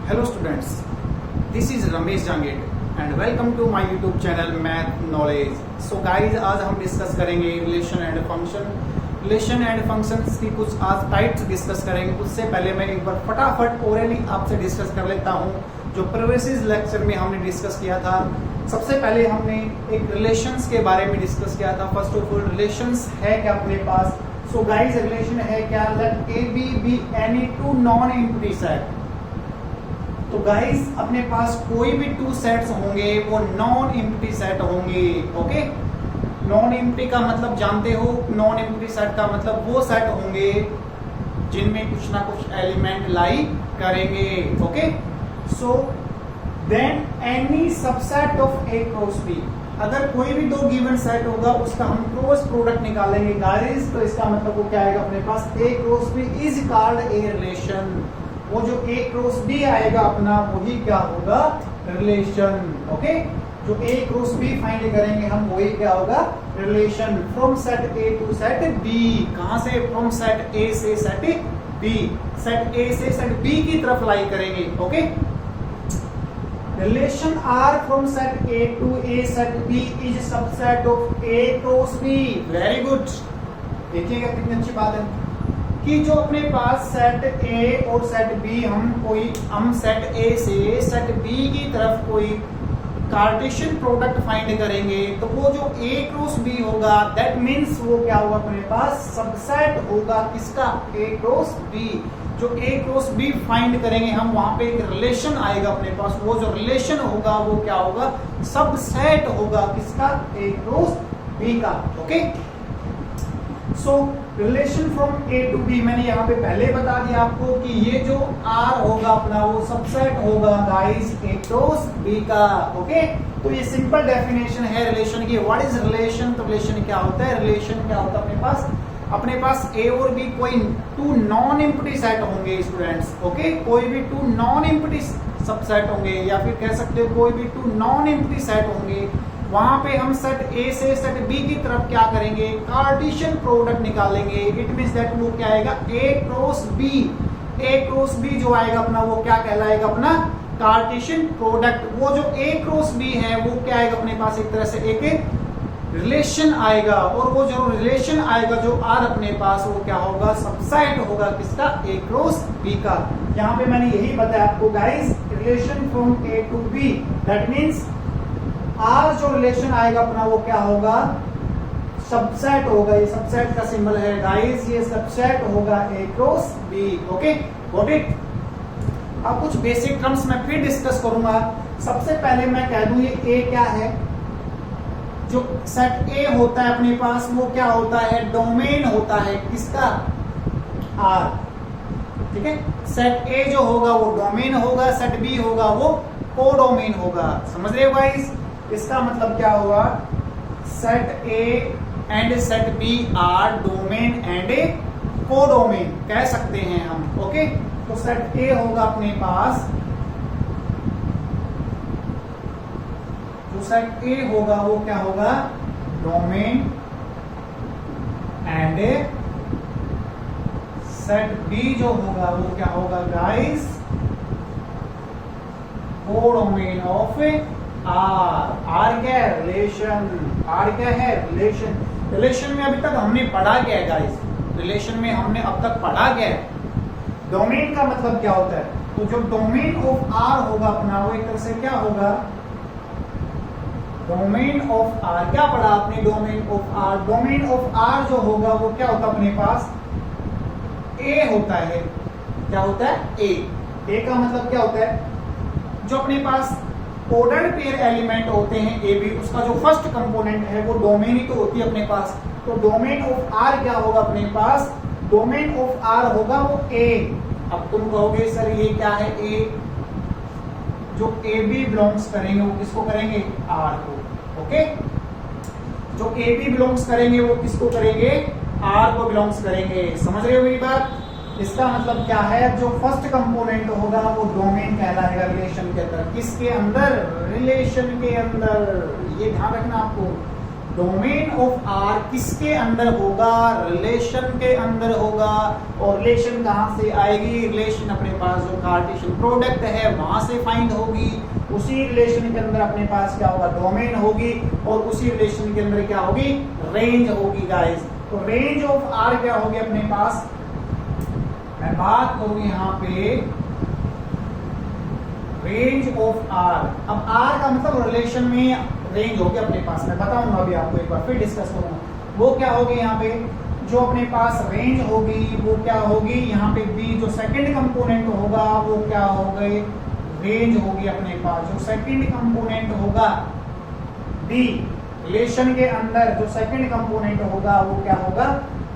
Hello students, this is Ramesh Jangid and welcome to my YouTube channel Math Knowledge. So guys, आज हम discuss करेंगे relation and functions की कुछ आज types discuss करेंगे। उससे पहले मैं एक बार फटाफट ओरली आपसे डिस्कस कर लेता हूँ जो प्रीवियस लेक्चर में हमने डिस्कस किया था। सबसे पहले हमने एक रिलेशंस के बारे में डिस्कस किया था। फर्स्ट ऑफ ऑल रिलेशंस है क्या अपने पास। सो गाइस, रिलेशन है क्या, let A B any two non empty set. तो गाइस अपने पास कोई भी टू सेट्स होंगे वो नॉन एम्प्टी सेट होंगे। ओके, नॉन एम्प्टी का मतलब जानते हो, नॉन एम्प्टी सेट का मतलब वो सेट होंगे जिनमें कुछ ना कुछ एलिमेंट लाई करेंगे। Okay, so then any subset of A cross B, अगर कोई भी दो गिवन सेट होगा उसका हम क्रॉस प्रोडक्ट निकालेंगे गाइस, तो इसका मतलब वो क्या आएगा अपने पास, A cross B is called a relation. वो जो ए क्रॉस बी आएगा अपना वही क्या होगा, रिलेशन। ओके, जो ए क्रॉस बी फाइंड करेंगे हम वही क्या होगा, relation. From set A to set B, कहां से, फ्रॉम सेट ए से सेट बी, सेट ए से सेट बी की तरफ लाई करेंगे। Okay, relation R from set A to a set B is subset of A cross B. Very good, देखिएगा कितनी अच्छी बात है कि जो अपने पास सेट ए और सेट बी हम सेट ए से सेट बी की तरफ कोई कार्टेशियन प्रोडक्ट फाइंड करेंगे तो वो जो ए क्रॉस बी होगा दैट मीन्स वो क्या होगा अपने पास, सबसेट होगा किसका, ए क्रॉस बी। जो ए क्रॉस बी फाइंड करेंगे हम वहां पे एक रिलेशन आएगा अपने पास, वो जो रिलेशन होगा वो क्या होगा, सबसेट होगा किसका, ए क्रॉस बी का। Okay, so relation from A to B, मैंने यहाँ पे पहले बता दिया आपको कि ये जो आर होगा अपना वो सबसेट होगा गाइस ए क्रॉस बी का। ओके, तो ये सिंपल डेफिनेशन है रिलेशन की। व्हाट इज रिलेशन, तो रिलेशन क्या होता है, रिलेशन क्या होता है अपने पास ए और बी कोई टू नॉन एम्प्टी सेट होंगे स्टूडेंट्स। ओके, कोई भी टू नॉन एम्प्टी सबसेट होंगे या फिर कह सकते हो कोई भी टू नॉन एम्प्टी सेट होंगे, वहां पे हम सेट ए से सेट बी की तरफ क्या करेंगे, कार्टेशियन प्रोडक्ट निकालेंगे। इट मींस दैट वो क्या आएगा, ए क्रॉस बी। ए क्रॉस बी जो आएगा अपना वो क्या कहलाएगा, अपना कार्टेशियन प्रोडक्ट। वो जो ए क्रॉस बी है वो क्या आएगा अपने पास, एक तरह से एक रिलेशन आएगा, और वो जो रिलेशन आएगा जो आर अपने पास वो क्या होगा, सबसेट होगा किसका, ए क्रॉस बी का। यहाँ पे मैंने यही बताया आपको guys, relation from A to B, that means R जो रिलेशन आएगा अपना वो क्या होगा, सबसेट होगा। ये सबसेट का सिंबल है गाइस, ये सबसेट होगा A cross B. Okay, got it. अब कुछ बेसिक टर्म्स मैं फिर डिस्कस करूंगा। सबसे पहले मैं कह दूं ये ए क्या है, जो सेट ए होता है अपने पास वो क्या होता है, डोमेन होता है किसका, आर। ठीक है, सेट ए जो होगा वो डोमेन होगा, सेट बी होगा वो कोडोमेन होगा। समझ रहे हो गाइस, इसका मतलब क्या हुआ, set A and set B are domain and a codomain कह सकते हैं हम। ओके, तो सेट ए होगा अपने पास, जो सेट ए होगा वो क्या होगा, domain and A, set B जो होगा वो क्या होगा guys, codomain of R. R क्या है, रिलेशन। आर क्या है, रिलेशन। रिलेशन में अभी तक हमने पढ़ा क्या है गाइस, रिलेशन में हमने अब तक पढ़ा क्या है, डोमेन का मतलब क्या होता है। तो जो डोमेन ऑफ आर होगा अपना वो एक तरह से क्या होगा, डोमेन ऑफ आर। क्या पढ़ा आपने, domain of R. Domain of R जो होगा वो क्या होता है अपने पास, ए होता है। क्या होता है, ए। ए का मतलब क्या होता है, जो अपने पास ऑर्डर्ड पेयर एलिमेंट होते हैं ए बी, उसका जो फर्स्ट कंपोनेंट है वो डोमेन ही तो होती है अपने पास। तो डोमेन ऑफ आर क्या होगा अपने पास, डोमेन ऑफ आर होगा वो ए। अब तुम कहोगे सर ये क्या है, ए, जो ए बी बिलोंग्स करेंगे वो किसको करेंगे, आर को। ओके, जो ए बी बिलोंग्स करेंगे वो किसको करेंगे, आर को बिलोंग्स करेंगे। समझ रहे हो मेरी बात। इसका मतलब क्या है, जो फर्स्ट कंपोनेंट होगा वो डोमेन कहलाएगा रिलेशन के अंदर। किसके अंदर, रिलेशन के अंदर। ये ध्यान रखना आपको, डोमेन ऑफ आर किसके अंदर होगा, रिलेशन के अंदर होगा। और रिलेशन कहां से आएगी, रिलेशन अपने पास जो कार्टेशियन प्रोडक्ट है वहां से फाइंड होगी। उसी रिलेशन के अंदर अपने पास क्या होगा, डोमेन होगी, और उसी रिलेशन के अंदर क्या होगी, रेंज होगी गाइस। तो रेंज ऑफ आर क्या होगी अपने पास, मैं बात करूं यहां पे रेंज ऑफ आर। अब आर का मतलब रिलेशन में रेंज होगी अपने पास, मैं बताऊंगा अभी आपको, एक बार फिर डिस्कस करूंगा। वो क्या होगी यहाँ पे, जो अपने पास रेंज होगी वो क्या होगी, यहाँ पे बी जो सेकंड कंपोनेंट होगा वो क्या हो गए, रेंज होगी अपने पास। जो सेकंड कंपोनेंट होगा बी रिलेशन के अंदर, जो सेकंड कंपोनेंट होगा वो क्या होगा,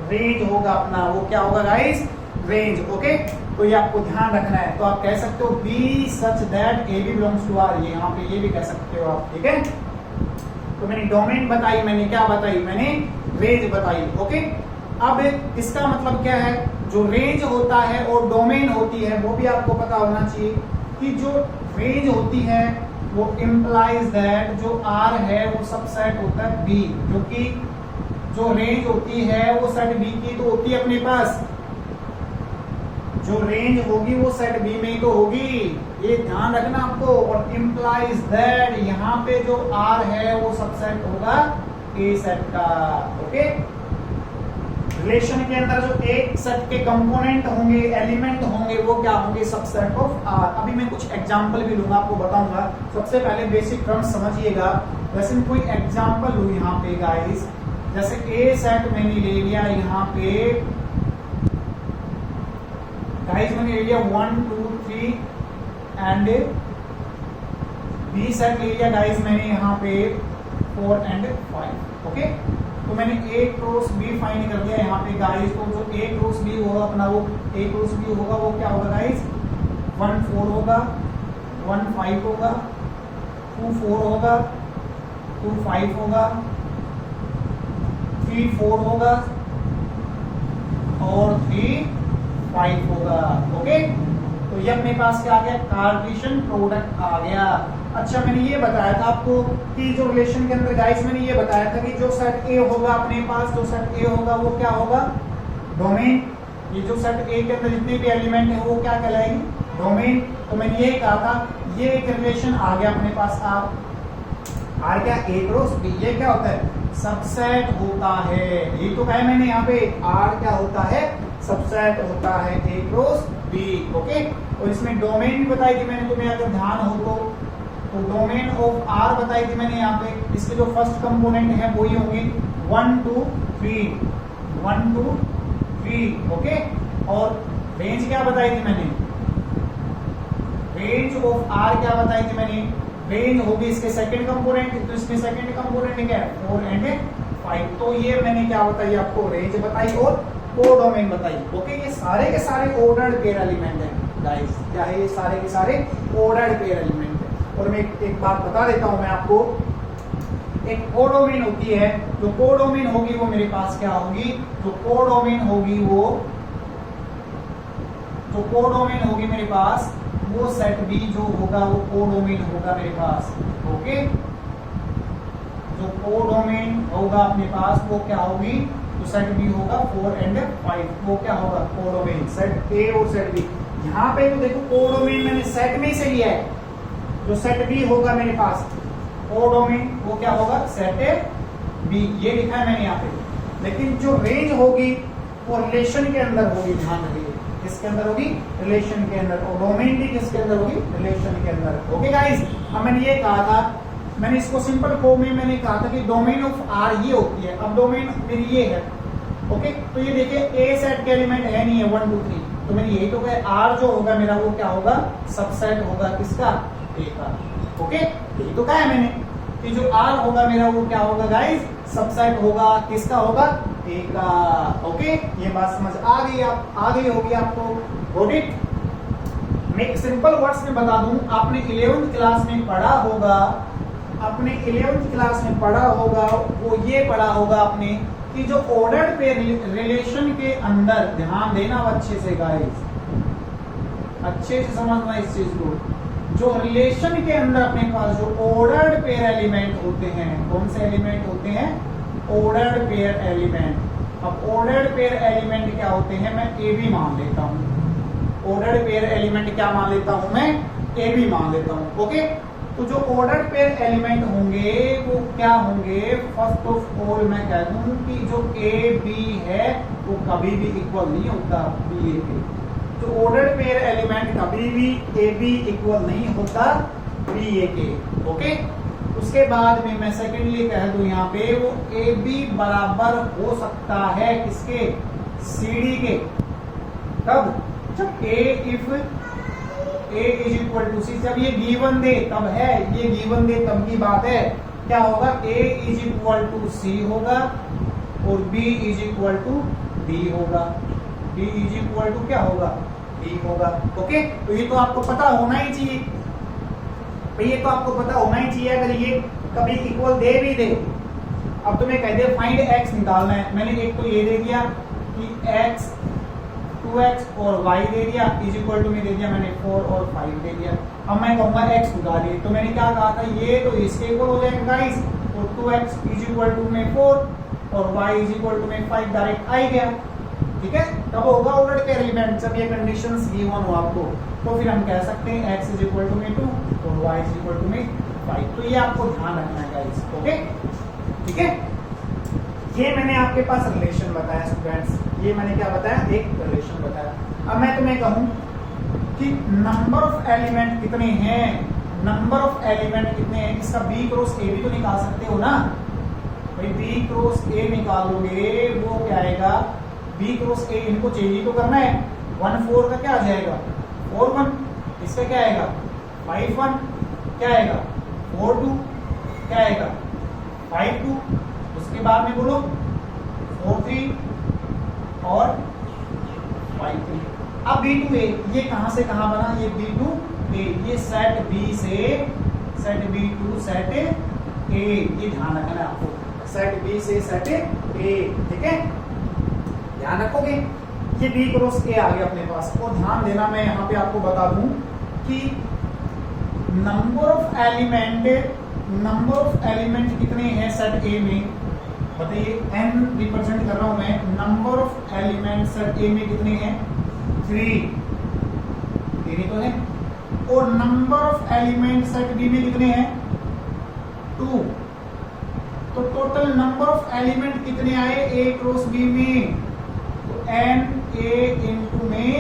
रेंज होगा अपना। वो क्या होगा गाइस, रेंज। ओके, तो ये आपको ध्यान रखना है। तो आप कह सकते हो B such that A B belongs to R, ये यहाँ पे ये भी कह सकते हो आप, ठीक है। तो मैंने डोमेन बताई, मैंने क्या बताई, मैंने रेंज बताई। ओके, अब इसका मतलब क्या है, जो रेंज होता है और डोमेन होती है वो भी आपको पता होना चाहिए कि जो रेंज होती है वो इम्प्लाइज दैट जो आर है वो सबसेट होता है बी, जो कि जो रेंज होती है वो सेट बी की तो होती है अपने पास। जो रेंज होगी वो सेट बी में ही तो होगी, ये ध्यान रखना आपको। और इम्प्लाइज दैट यहाँ पे जो आर है वो सबसेट होगा ए सेट का। ओके, रिलेशन के अंदर जो एक सेट के कंपोनेंट होंगे, एलिमेंट होंगे, वो क्या होंगे, सबसेट ऑफ आर। अभी मैं कुछ एग्जांपल भी लूंगा, आपको बताऊंगा। सबसे पहले बेसिक टर्म्स समझिएगा। वैसे कोई एग्जांपल लूं यहाँ पे गाइस, जैसे ए सेट मैंने ले लिया यहाँ पे गाइस, मैंने ले लिया 1 2 3 एंड बी सेट ले लिया गाइस मैंने यहाँ पे 4 एंड 5। ओके, तो मैंने ए क्रॉस बी फाइंड कर दिया यहाँ पे गाइस। तो जो ए क्रॉस बी होगा अपना, वो ए क्रॉस बी होगा वो क्या होगा गाइस, 1 4 होगा, 1 5 होगा, 2 4 होगा, 2 5 होगा, 3 4 होगा और 3 5 होगा। ओके, तो ये अपने पास क्या आ गया, कार्टेशियन प्रोडक्ट आ गया। अच्छा, मैंने ये बताया था आपको कि जो रिलेशन के अंदर गाइस मैंने ये बताया था कि जो सेट ए होगा अपने पास, जो सेट ए होगा वो क्या होगा, डोमेन। ये जो सेट ए के अंदर जितने भी एलिमेंट है वो क्या कहलाएगी, डोमेन। तो मैंने ये कहा था, ये एक रिलेशन आ गया अपने पास आर क्या, ए क्रॉस बी। ये क्या होता है, सबसेट होता है। ये तो कहा मैंने यहाँ पे, आर क्या होता है, सबसेट होता है ए क्रॉस बी। ओके, और इसमें डोमेन भी बताई थी मैंने, तुम्हें अगर ध्यान हो तो डोमेन ऑफ आर बताई थी मैंने यहाँ पे। इसके जो फर्स्ट कंपोनेंट है वही होंगे 1 2 3, 1 2 3। ओके, और रेंज क्या बताई थी मैंने, रेंज ऑफ आर क्या बताई थी मैंने, रेंज होगी इसके सेकंड कंपोनेंट। तो इसमें सेकंड कंपोनेंट क्या है, 4 एंड 5। तो ये मैंने क्या बताई आपको, रेंज बताई और कोडोमेन बताई। ओके, ये सारे के सारे ऑर्डर्ड पेयर एलिमेंट हैं गाइस, क्या है, ये सारे के सारे ऑर्डर्ड पेयर एलिमेंट है। और मैं एक बात बता देता हूं मैं आपको, एक कोडोमेन होती है, जो कोडोमेन होगी वो मेरे पास क्या होगी, जो कोडोमेन होगी वो, जो कोडोमेन होगी मेरे पास वो सेट बी जो होगा वो कोडोमेन होगा मेरे पास। ओके, जो कोडोमेन होगा अपने पास वो क्या होगी, तो सेट बी होगा 4 एंड 5, वो क्या होगा, कोडोमेन। सेट ए और सेट बी, यहाँ पे तो देखो कोडोमेन मैंने सेट में से लिया है, जो सेट बी होगा मेरे पास कोडोमेन वो क्या होगा, सेट ए बी, ये लिखा है मैंने यहाँ पे। लेकिन जो रेंज होगी वो रिलेशन के अंदर होगी, ध्यान रखिए, किसके अंदर होगी, रिलेशन के अंदर। और डोमेन भी किसके अंदर होगी, रिलेशन के अंदर। ओके गाइस, अब मैंने ये कहा था, मैंने इसको सिंपल फॉर्म में मैंने कहा था कि डोमेन ऑफ आर ये होती है। अब डोमेन मेरी ये है। ओके, तो ये देखिए ए सेट के एलिमेंट है नहीं है 1 2 3, तो मैंने यही तो कहा आर जो होगा मेरा वो क्या होगा, सबसेट होगा किसका, ए का। ओके, यही तो कहा है मैंने कि जो आर होगा मेरा वो क्या होगा गाइस, सबसेट होगा किसका होगा, ए का। ओके, ये बात समझ आ गई, आप आ गई होगी आपको, गॉट इट। मैं एक सिंपल वर्ड्स में बता दूं, आपने 11th क्लास में पढ़ा होगा, अपने 11th क्लास में पढ़ा होगा, वो ये पढ़ा होगा आपने कि जो ऑर्डर्ड पेयर रिलेशन के अंदर, ध्यान देना अच्छे से गाइस, अच्छे से समझना इस चीज को, जो रिलेशन के अंदर अपने पास जो ऑर्डर्ड पेयर एलिमेंट होते हैं, कौन से एलिमेंट होते हैं? Ordered pair element. अब ऑर्डर्ड पेयर एलिमेंट क्या होते हैं? मैं ए बी मान लेता हूं। ऑर्डर्ड पेयर एलिमेंट क्या मान लेता हूं? मैं ए बी मान लेता हूं। ओके, तो जो ऑर्डर्ड पेयर एलिमेंट होंगे वो क्या होंगे? फर्स्ट ऑफ ऑल मैं कह दूं कि जो ए बी है वो कभी भी इक्वल नहीं होता बी ए के। तो ऑर्डर्ड पेयर एलिमेंट कभी भी ए बी इक्वल नहीं होता बी ए के। ओके, उसके बाद में मैं सेकेंडली कह दूं यहाँ पे वो ए बी बराबर हो सकता है किसके? C D K. तब जब A if A is equal to C, जब ये गिवन दे तब है, ये गिवन दे तब की बात है। क्या होगा? A is equal to C होगा और B is equal to D होगा। बी इज इक्वल टू क्या होगा? डी होगा। ओके, तो ये तो आपको पता होना ही चाहिए, ये तो आपको पता होना ही चाहिए। अगर ये कभी इक्वल दे भी दे, अब तुम्हें कह दे फाइंड एक्स निकालना है, मैंने एक तो ये दे दिया कि एक्स 2x और y दे दिया, इज इक्वल टू में दे दिया मैंने 4 और 5 दे दिया। अब मैं कहूंगा x निकालिए, तो मैंने क्या कहा था? ये तो इसके इक्वल हो जाएगा गाइस, तो 2x इज इक्वल टू में 4 और y इज इक्वल टू में 5 डायरेक्ट आ ही गया। ठीक है, तब होगा ऑर्डर्ड पेयर एलिमेंट जब ये कंडीशंस गिवन हो आपको, तो फिर हम कह सकते हैं x इज इक्वल टू में 2 और y इज इक्वल टू में 5। तो ये आपको ध्यान रखना है गाइस। ओके, ठीक है, ये मैंने आपके पास रिलेशन बताया स्टूडेंट्स, ये मैंने क्या बताया? एक रिलेशन बताया। अब मैं तुम्हें कहूं कि नंबर ऑफ एलिमेंट कितने हैं, नंबर ऑफ एलिमेंट कितने हैं, इसका बी क्रॉस ए भी तो निकाल सकते हो ना भाई। बी क्रॉस ए निकालोगे वो क्या आएगा? बी क्रॉस ए, इनको चेंज तो करना है। 1 4 का क्या आ जाएगा? 4 1, इसका क्या आएगा? 5 1, क्या आएगा? 4 2, क्या आएगा? 5 2, उसके बाद में बोलो 4 3 और 5 3। अब B2A ये कहां से कहां बना? ये B2A, ये सेट B से सेट B2 सेट A, ये ध्यान रखना है आपको, सेट B से सेट A। ठीक है, ध्यान रखोगे। ये B क्रॉस A आ गया अपने पास। और ध्यान देना, मैं यहाँ पे आपको बता दूं कि नंबर ऑफ एलिमेंट कितने हैं सेट A में? बताइए, n रिप्रेजेंट कर रहा हूं मैं। Number of element set A में कितने हैं? 3 तो है। और number of element set B में कितने हैं? 2। तो टोटल नंबर ऑफ एलिमेंट कितने आए A क्रॉस B में? तो n A इंटू में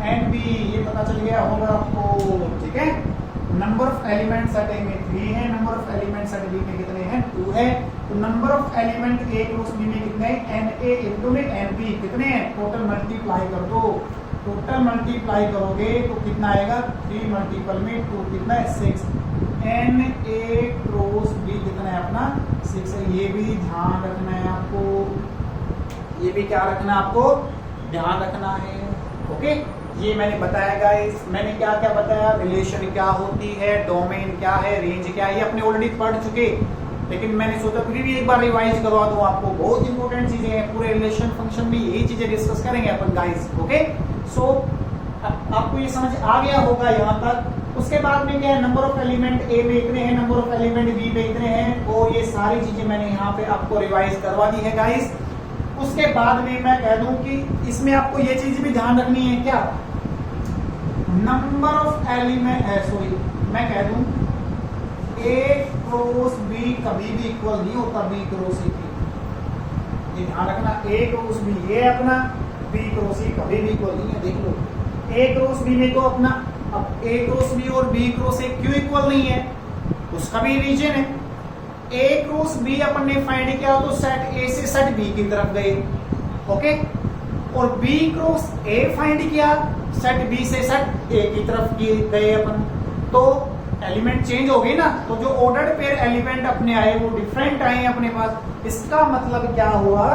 n B, ये पता चल गया होगा आपको। ठीक है, number of element set A में 3 है, number of element set B में कितने हैं? 2 है। तो number of element A cross B में कितने हैं? NA इंटू में NB कितने हैं? टोटल मल्टीप्लाई कर दो, टोटल मल्टीप्लाई करोगे तो कितना आएगा? 3 मल्टीपल में 2 कितना है? 6। NA क्रॉस B कितना है अपना? 6 है। ये भी ध्यान रखना है आपको, ये भी क्या रखना है आपको? ध्यान रखना है। ओके, ये मैंने बताया गाइस, मैंने क्या क्या बताया? रिलेशन क्या होती है, डोमेन क्या है, रेंज क्या है, ये अपने ऑलरेडी पढ़ चुके, लेकिन मैंने सोचा फिर भी एक बार रिवाइज करवा दूं आपको। बहुत इंपॉर्टेंट चीजें हैं, पूरे रिलेशन फंक्शन में यही चीजें डिस्कस करेंगे अपन गाइस। ओके, सो आपको ये समझ आ गया होगा यहाँ तक। उसके बाद में क्या है? नंबर ऑफ एलिमेंट ए में इतने हैं, नंबर ऑफ एलिमेंट बी में इतने हैं, और ये सारी चीजें मैंने यहाँ पे आपको रिवाइज करवा दी है गाइस। उसके बाद में मैं कह दूं कि इसमें आपको ये चीज भी ध्यान रखनी है, क्या? नंबर ऑफ एलिमेंट है, सॉरी मैं कह दूं A क्रॉस B कभी भी इक्वल नहीं होता B क्रॉस C की, ये ध्यान रखना। A क्रॉस B ये अपना, B क्रॉस C कभी भी इक्वल नहीं है। देख लो, A क्रॉस B में तो अपना, अब A क्रॉस B और B क्रॉस A क्यों इक्वल नहीं है? उसका भी रीजन है। A क्रॉस B अपन ने फाइंड किया तो सेट A से सेट B की तरफ गए। ओके, और B क्रॉस A फाइंड किया, सेट B से सेट A की तरफ गए अपन, तो एलिमेंट चेंज हो गए ना। तो जो ऑर्डर्ड पेयर एलिमेंट अपने आए वो डिफरेंट आए अपने पास। इसका मतलब क्या हुआ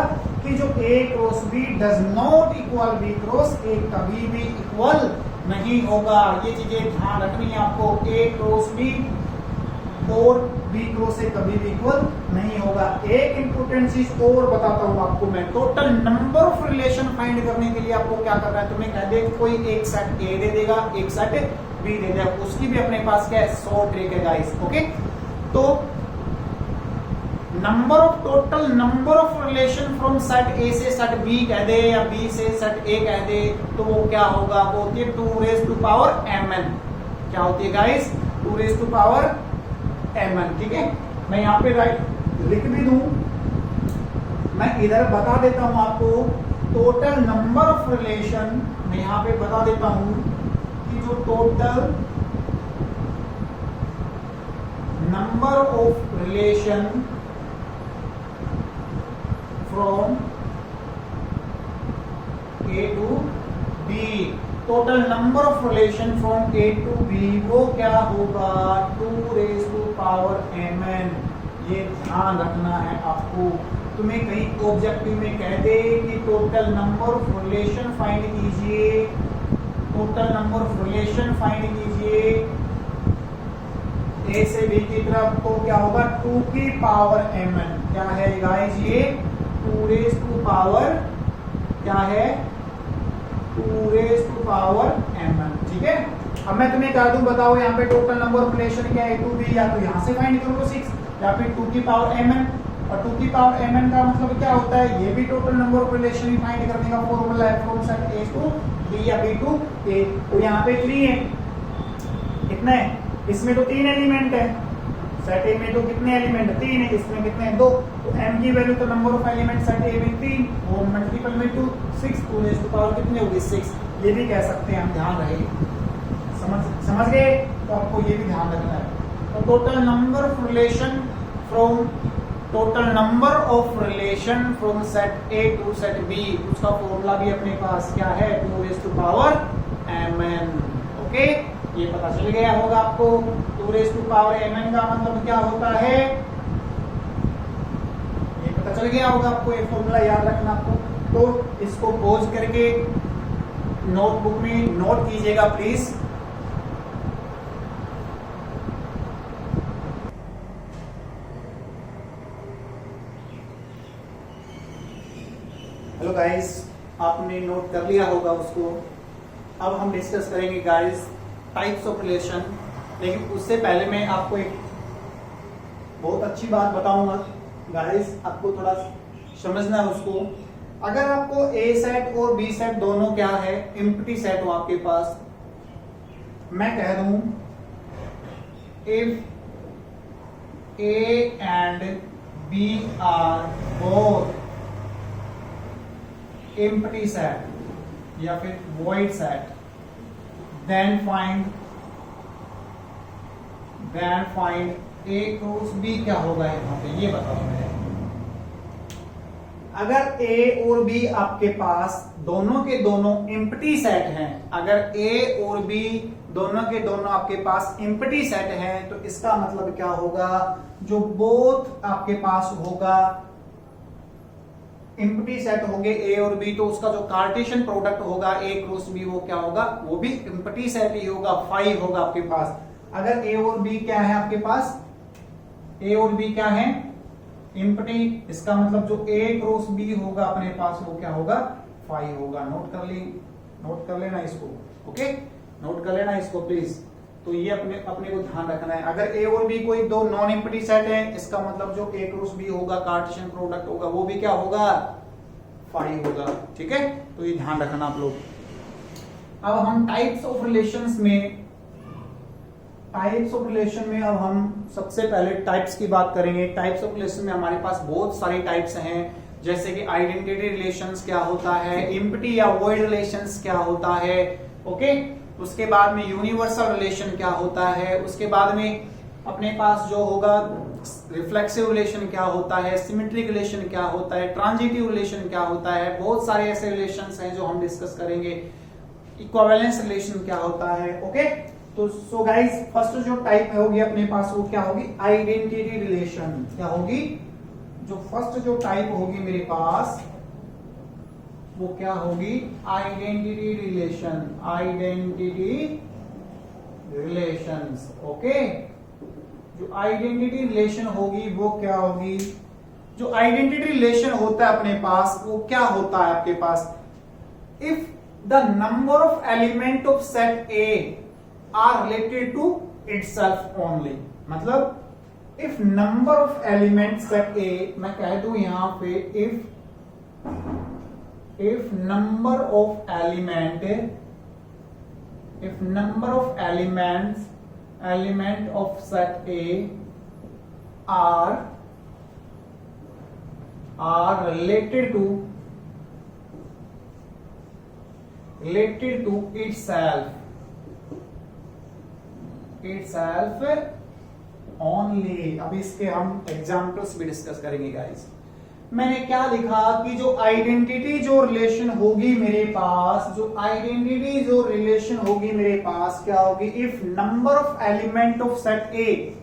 कि जो A cross B does not equal B cross A, कभी भी इक्वल नहीं होगा। ये चीजें ध्यान रखनी है आपको। A क्रॉस B और बी क्रॉस ए कभी भी इक्वल नहीं होगा। एक इंपॉर्टेंट चीज और बताता हूं आपको मैं, total number of relation find करने के लिए आपको क्या करना है, तुम्हें कह दे कोई एक सेट ए दे देगा, एक सेट बी दे देगा, उसकी भी अपने पास क्या है 100 ट्रिक है गाइस। ओके, तो total number of relation from set ए से सेट बी कह दे या बी से सेट ए कह दे, तो वो क्या होगा, वो होती है 2 रेज़ टू पावर mn। क्या होती है guys, 2 raise to power mn। ठीक है, मैं यहाँ पे राइट लिख भी दूं, मैं इधर बता देता हूं आपको टोटल नंबर ऑफ रिलेशन, मैं यहाँ पे बता देता हूं कि जो total number of relation from A to B, total number of relation from A to B वो क्या होगा 2 रेज़ टू पावर mn। ये ध्यान रखना है आपको। तुम्हें कहीं ऑब्जेक्टिव में कह दे कि total number of relation find कीजिए, total number of relation find कीजिए ए से बी की तरफ, तो क्या होगा 2 की पावर mn। क्या है गाइस, ये 2 रेज़ टू पावर क्या है 2 रेज़ टू पावर mn। ठीक है, अब मैं तुम्हें कह दूं, बताओ यहाँ पे टोटल नंबर ऑफ रिलेशन क्या है ए टू बी, या तो यहाँ से फाइंड करो 6 या फिर 2 की पावर mn। और 2 की पावर mn का मतलब क्या होता है, ये भी total number of relation find करने का फॉर्मूला है from set A to B या बी टू ए। तो यहाँ पे 3 है, कितने है, इसमें तो 3 एलिमेंट है, सेट ए में तो कितने एलिमेंट 3 है, इसमें कितने हैं 2, तो m की वैल्यू तो number of element set A में 3 वो मल्टीपल में 2 6, 2 रेज़ टू पावर कितनी होगी 6, ये भी कह सकते हैं हम, ध्यान रहे, समझ गए, तो आपको ये भी ध्यान रखना है। तो total number of relation from set A to set B, उसका फॉर्मूला भी अपने पास क्या है 2 raise to power mn। Okay, ये पता चल गया होगा आपको। 2 रेज़ टू पावर mn का मतलब क्या होता है, ये पता चल गया होगा आपको, ये फॉर्मूला याद रखना आपको। तो इसको पॉज करके नोटबुक में नोट कीजिएगा प्लीज। हेलो गाइस, आपने नोट कर लिया होगा उसको। अब हम डिस्कस करेंगे गाइस टाइप्स ऑफ रिलेशन, लेकिन उससे पहले मैं आपको एक बहुत अच्छी बात बताऊंगा गाइस, आपको थोड़ा समझना है उसको। अगर आपको ए सेट और बी सेट दोनों क्या है एम्प्टी सेट हो आपके पास, मैं कह दूं if A and B are both empty set या फिर void set, then find A cross B क्या होगा यहाँ पे, ये बताओ मुझे। अगर A और B आपके पास दोनों के दोनों एम्प्टी सेट हैं, अगर A और B दोनों के दोनों आपके पास एम्प्टी सेट हैं, तो इसका मतलब क्या होगा, जो बोथ आपके पास होगा एम्प्टी सेट होंगे ए और बी, तो उसका जो कार्टेशियन प्रोडक्ट होगा ए क्रॉस बी वो क्या होगा, वो भी एम्प्टी सेट ही होगा, 5 होगा आपके पास। अगर ए और बी क्या है आपके पास, ए और बी क्या है एम्प्टी, इसका मतलब जो ए क्रॉस बी होगा अपने पास वो क्या होगा 5 होगा। नोट कर लेना इसको, ओके, नोट कर लेना इसको प्लीज। तो ये अपने को ध्यान रखना है। अगर ए और बी कोई दो नॉन एम्प्टी सेट है, इसका मतलब जो ए क्रॉस बी होगा कार्टेशियन प्रोडक्ट होगा वो भी क्या होगा 5 होगा। ठीक है, तो ये ध्यान रखना आप लोग। अब हम टाइप्स ऑफ रिलेशंस में अब हम सबसे पहले टाइप्स की बात करेंगे। टाइप्स ऑफ रिलेशन में हमारे पास बहुत सारे टाइप्स हैं, जैसे कि आइडेंटिटी रिलेशंस क्या होता है, एम्प्टी या वॉइड रिलेशंस क्या होता है, ओके। उसके बाद में यूनिवर्सल रिलेशन क्या होता है, उसके बाद में अपने पास जो होगा रिफ्लेक्सिव रिलेशन क्या होता है, सिमेट्रिक रिलेशन क्या होता है, ट्रांजिटिव रिलेशन क्या होता है, बहुत सारे ऐसे रिलेशंस हैं जो हम डिस्कस करेंगे। इक्विवेलेंस रिलेशन क्या होता है, ओके। तो सो गाइस, फर्स्ट जो टाइप होगी अपने पास वो क्या होगी आइडेंटिटी रिलेशन। क्या होगी, जो फर्स्ट जो टाइप होगी मेरे पास वो क्या होगी आइडेंटिटी रिलेशंस, ओके। जो आइडेंटिटी रिलेशन होगी वो क्या होगी, जो आइडेंटिटी रिलेशन होता है अपने पास वो क्या होता है आपके पास, if the number of element of set A are related to itself only, मतलब if number of element set A, मैं कह दूं यहां पे if number of element of set A are related to itself only। अब इसके हम examples भी डिस्कस करेंगे गाइस। मैंने क्या लिखा कि जो आइडेंटिटी जो रिलेशन होगी मेरे पास, जो आइडेंटिटी जो रिलेशन होगी मेरे पास क्या होगी, if number of element of set A,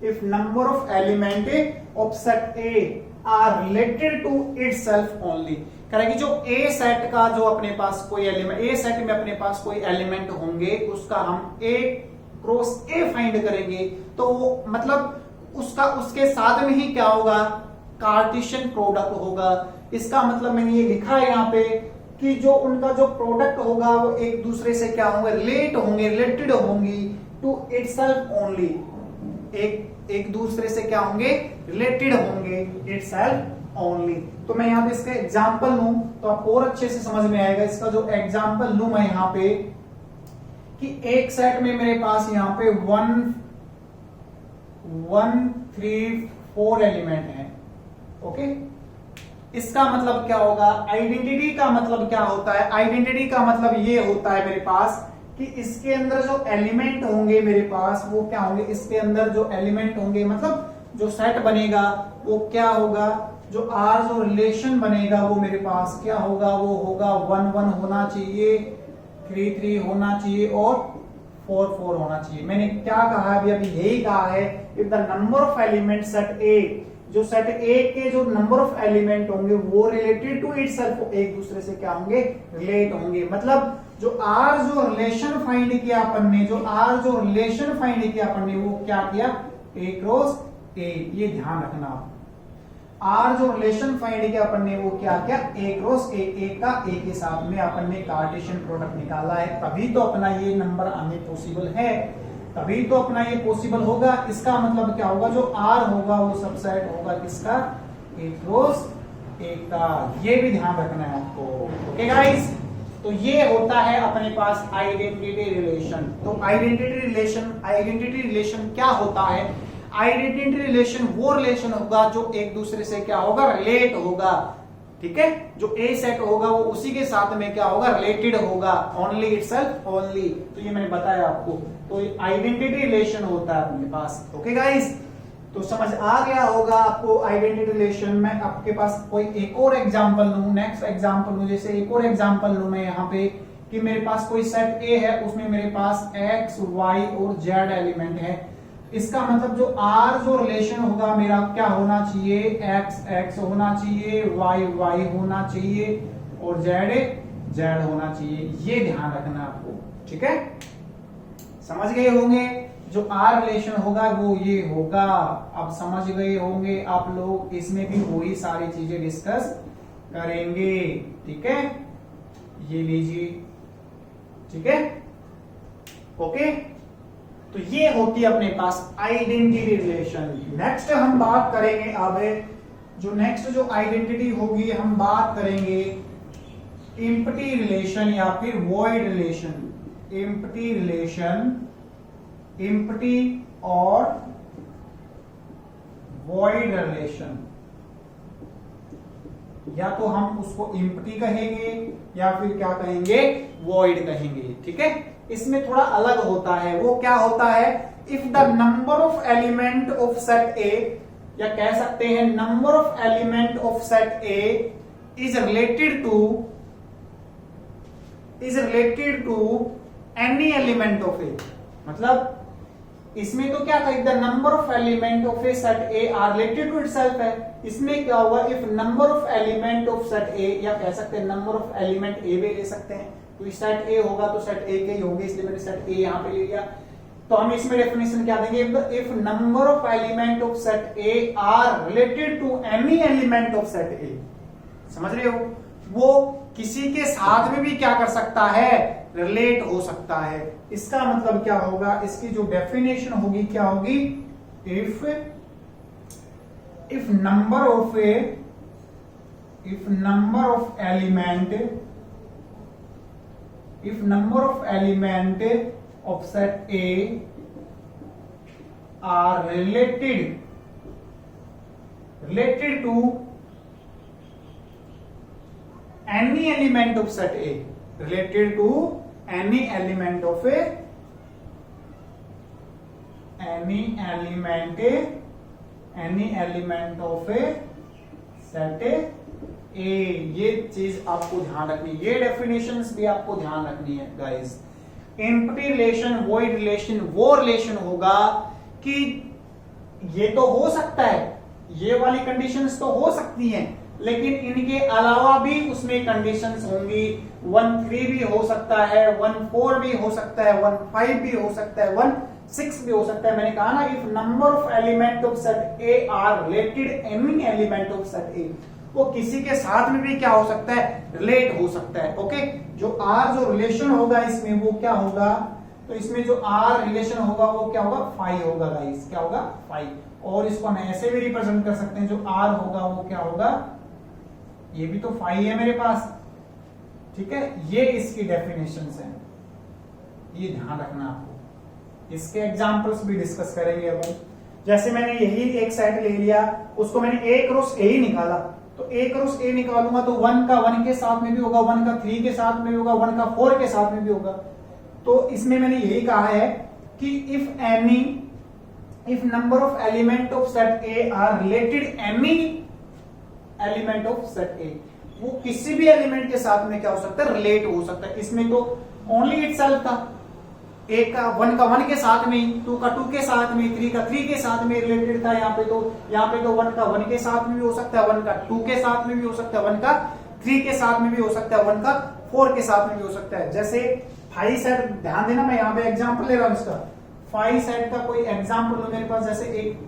if number of element of set A are related to itself only, करेगी जो ए सेट का जो अपने पास कोई एलिमेंट, ए सेट में अपने पास कोई एलिमेंट होंगे उसका हम ए क्रॉस ए फाइंड करेंगे, तो वो मतलब उसका उसके साथ में ही क्या होगा, कार्टेशियन प्रोडक्ट होगा। इसका मतलब मैंने ये लिखा है यहाँ पे कि जो उनका जो प्रोडक्ट होगा वो एक दूसरे से क्या होंगे, रिलेटेड होंगी टू इटसेल्फ ओनली, एक दूसरे से क्या होंगे, रिलेटेड होंगे इटसेल्फ ओनली। तो मैं यहाँ पे इसका एग्जांपल लूं तो आपको और अच्छे से समझ में आएगा। इसका जो एग्जांपल लूं मैं यहाँ पे कि एक सेट में मेरे पास यहाँ पे 1 3 4 एलिमेंट है, ओके। इसका मतलब क्या होगा, आइडेंटिटी का मतलब क्या होता है, आइडेंटिटी का मतलब ये होता है मेरे पास कि इसके अंदर जो एलिमेंट होंगे मेरे पास वो क्या होंगे, इसके अंदर जो एलिमेंट होंगे मतलब जो सेट बनेगा वो क्या होगा, जो आर जो रिलेशन बनेगा वो मेरे पास क्या होगा, वो होगा 1 1 होना चाहिए, 3 3 होना चाहिए और 4 4 होना चाहिए। मैंने क्या कहा अभी यही कहा है, if the number of element set ए, जो सेट ए के जो नंबर ऑफ एलिमेंट होंगे वो रिलेटेड टू इटसेल्फ, एक दूसरे से क्या होंगे, रिलेट होंगे। मतलब जो आर जो रिलेशन फाइंड किया अपन ने, जो आर जो रिलेशन फाइंड किया अपन ने वो क्या किया, ए क्रॉस ए, ये ध्यान रखना आप। आर जो रिलेशन फाइंड किया अपन ने वो क्या किया, ए क्रॉस ए, ए का ए के साथ में अपन ने कार्टेशियन प्रोडक्ट निकाला है, तभी तो अपना ये नंबर आने पॉसिबल है, तभी तो अपना ये पॉसिबल होगा। इसका मतलब क्या होगा, जो आर होगा वो सबसेट होगा किसका, ए क्रॉस ए का, ये भी ध्यान रखना है आपको, ओके गाइस। तो ये होता है अपने पास आइडेंटिटी रिलेशन। तो आइडेंटिटी रिलेशन क्या होता है, आइडेंटिटी रिलेशन वो रिलेशन होगा जो एक दूसरे से क्या होगा, रिलेट होगा, ठीक है। जो ए सेट होगा वो उसी के साथ में क्या होगा, रिलेटेड होगा, ओनली इटसेल्फ ओनली। तो ये मैंने बताया आपको, तो आइडेंटिटी रिलेशन होता है अपने पास, ओके गाइस। तो समझ आ गया होगा आपको आइडेंटिटी रिलेशन। मैं आपके पास कोई एक और एग्जांपल लूं, नेक्स्ट एग्जांपल लूं, जैसे एक और एग्जांपल लूं मैं यहाँ पे कि मेरे पास कोई सेट ए है, उसमें मेरे पास एक्स वाई और जेड एलिमेंट है। इसका मतलब जो आर जो रिलेशन होगा मेरा क्या होना चाहिए, एक्स एक्स होना चाहिए, वाई वाई होना चाहिए और जेड जेड होना चाहिए। ये ध्यान रखना आपको, ठीक है, समझ गए होंगे। जो आर रिलेशन होगा वो ये होगा, अब समझ गए होंगे आप लोग। इसमें भी वही सारी चीजें डिस्कस करेंगे, ठीक है। ये लीजिए, ठीक है, ओके। तो ये होती है अपने पास आइडेंटिटी रिलेशन। नेक्स्ट हम बात करेंगे, अब जो नेक्स्ट जो आइडेंटिटी होगी हम बात करेंगे एम्प्टी रिलेशन या फिर void relation. Empty relation, empty और वॉइड रिलेशन, या तो हम उसको एम्प्टी कहेंगे या फिर क्या कहेंगे, वॉइड कहेंगे, ठीक है। इसमें थोड़ा अलग होता है। वो क्या होता है, if the number of element of set A, या कह सकते हैं number of element of set A is related to any element of A. मतलब इसमें तो क्या था, the number of element of A set A are related to itself है। इसमें क्या हुआ, if number of element of set A, या कह सकते हैं नंबर ऑफ एलिमेंट ए भी ले सकते हैं, तो सेट ए होगा तो सेट ए के ही होंगे, इसलिए मैंने सेट ए यहां पे ले लिया। तो हम इसमें डेफिनेशन क्या देंगे, if number of element of set A are related to any element of set A, समझ रहे हो, वो किसी के साथ में भी क्या कर सकता है, रिलेट हो सकता है। इसका मतलब क्या होगा, इसकी जो डेफिनेशन होगी क्या होगी, if number of element of set A are related to any element of set A, related to any element of a set A। ये चीज आपको ध्यान रखनी है, ये डेफिनेशंस भी आपको ध्यान रखनी है guys. Empty relation, void relation वो रिलेशन होगा कि ये तो हो सकता है, ये वाली कंडीशंस तो हो सकती हैं, लेकिन इनके अलावा भी उसमें कंडीशंस होंगी। 1-3 भी हो सकता है, 1-4 भी हो सकता है, 1-5 भी हो सकता है, 1-6 भी हो सकता है। मैंने कहा ना, if number of element of set A are related any element of set A, वो किसी के साथ में भी क्या हो सकता है, रिलेट हो सकता है। ओके, जो आर जो रिलेशन होगा इसमें वो क्या होगा, तो इसमें जो आर रिलेशन होगा वो क्या होगा, फाई होगा गाइस, क्या होगा, फाई। और इसको हम ऐसे भी रिप्रेजेंट कर सकते हैं, जो आर होगा वो क्या होगा, ये भी तो फाई है मेरे पास, ठीक है। ये इसकी डेफिनेशंस हैं, ये ध्यान रखना आपको। इसके एग्जांपल्स भी डिस्कस करेंगे अपन। जैसे मैंने यही एक सेट ले लिया, उसको मैंने ए क्रॉस ए ही निकाला, तो ए क्रॉस ए निकालूंगा तो 1 का 1 के साथ में भी होगा, 1 का 3 के साथ में भी होगा, 1 का 4 के साथ में भी होगा। तो इसमें मैंने यही कहा है कि if number of element of set A are related any element of set A, वो किसी भी एलिमेंट के साथ में क्या हो सकता है, रिलेट हो सकता है। इसमें तो ओनली इटसेल्फ था, एक का 1 का 1 के साथ में, 2 का 2 के साथ में, 3 का 3 के साथ में रिलेटेड था। यहाँ पे तो 1 का 1 के साथ में भी हो सकता है, 1 का 2 के साथ में भी हो सकता है, 1 का 3 के साथ में भी हो सकता है, 1 का 4 के साथ में भी हो सकता है। जैसे 5 सेट, ध्यान देना, मैं यहाँ पे एग्जाम्पल ले रहा हूँ इसका। 5 सेट का कोई एग्जाम्पल हो मेरे पास, जैसे एक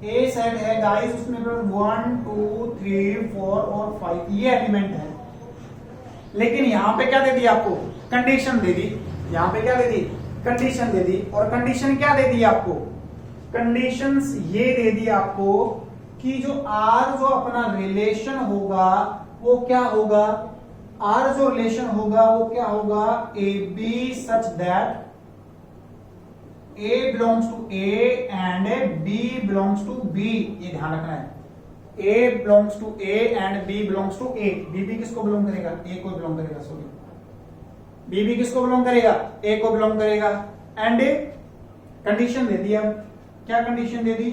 ए सेट है गाइस, उसमें 1 2 3 4 और 5 ये एलिमेंट है। लेकिन यहाँ पे क्या दे दी आपको, कंडीशन दे दी। यहाँ पे क्या दे दी, कंडीशन दे दी। और कंडीशन क्या दे दी आपको, कंडीशंस ये दे दी आपको कि जो आर जो अपना रिलेशन होगा वो क्या होगा, आर जो रिलेशन होगा वो क्या होगा, A B such that A belongs to A and B belongs to B. ये ध्यान रखना है, A belongs to A and B belongs to A. B किसको बिलोंग करेगा, ए को बिलोंग करेगा, सॉरी, बी किसको बिलोंग करेगा, ए को बिलोंग करेगा। एंड कंडीशन दे दी, अब क्या कंडीशन दे दी,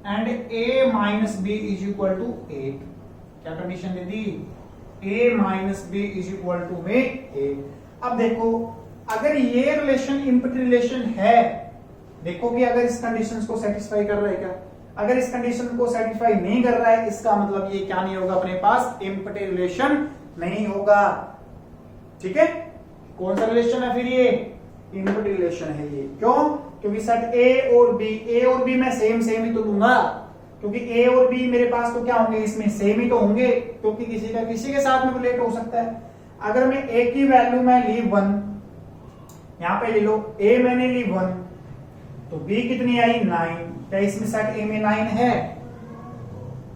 and A minus B is equal to 8। क्या कंडीशन दे दी, A minus B is equal to में 8। अब देखो, अगर ये रिलेशन इम्पटी रिलेशन है, देखो कि अगर इस कंडीशन को सेटिस्फाई कर रहा है क्या, अगर इस कंडीशन को सेटिस्फाई नहीं कर रहा है, इसका मतलब ये क्या नहीं होगा, अपने पास इम्पटी रिलेशन नहीं होगा। ठीक है, कौन सा रिलेशन है फिर, ये इम्पटी रिलेशन है ये। क्यों, क्योंकि सेट ए और बी मैं सेम ही तो दूंगा, क्योंकि ए और बी मेरे पास तो क्या होंगे, इसमें सेम ही तो होंगे, क्योंकि किसी का किसी के साथ में रिलेट हो सकता है। अगर मैं ए की वैल्यू मैं ली 1, यहां पे ले लो, ए मैंने ली 1, तो बी कितनी आई 9। क्या इसमें सेट ए में 9 है,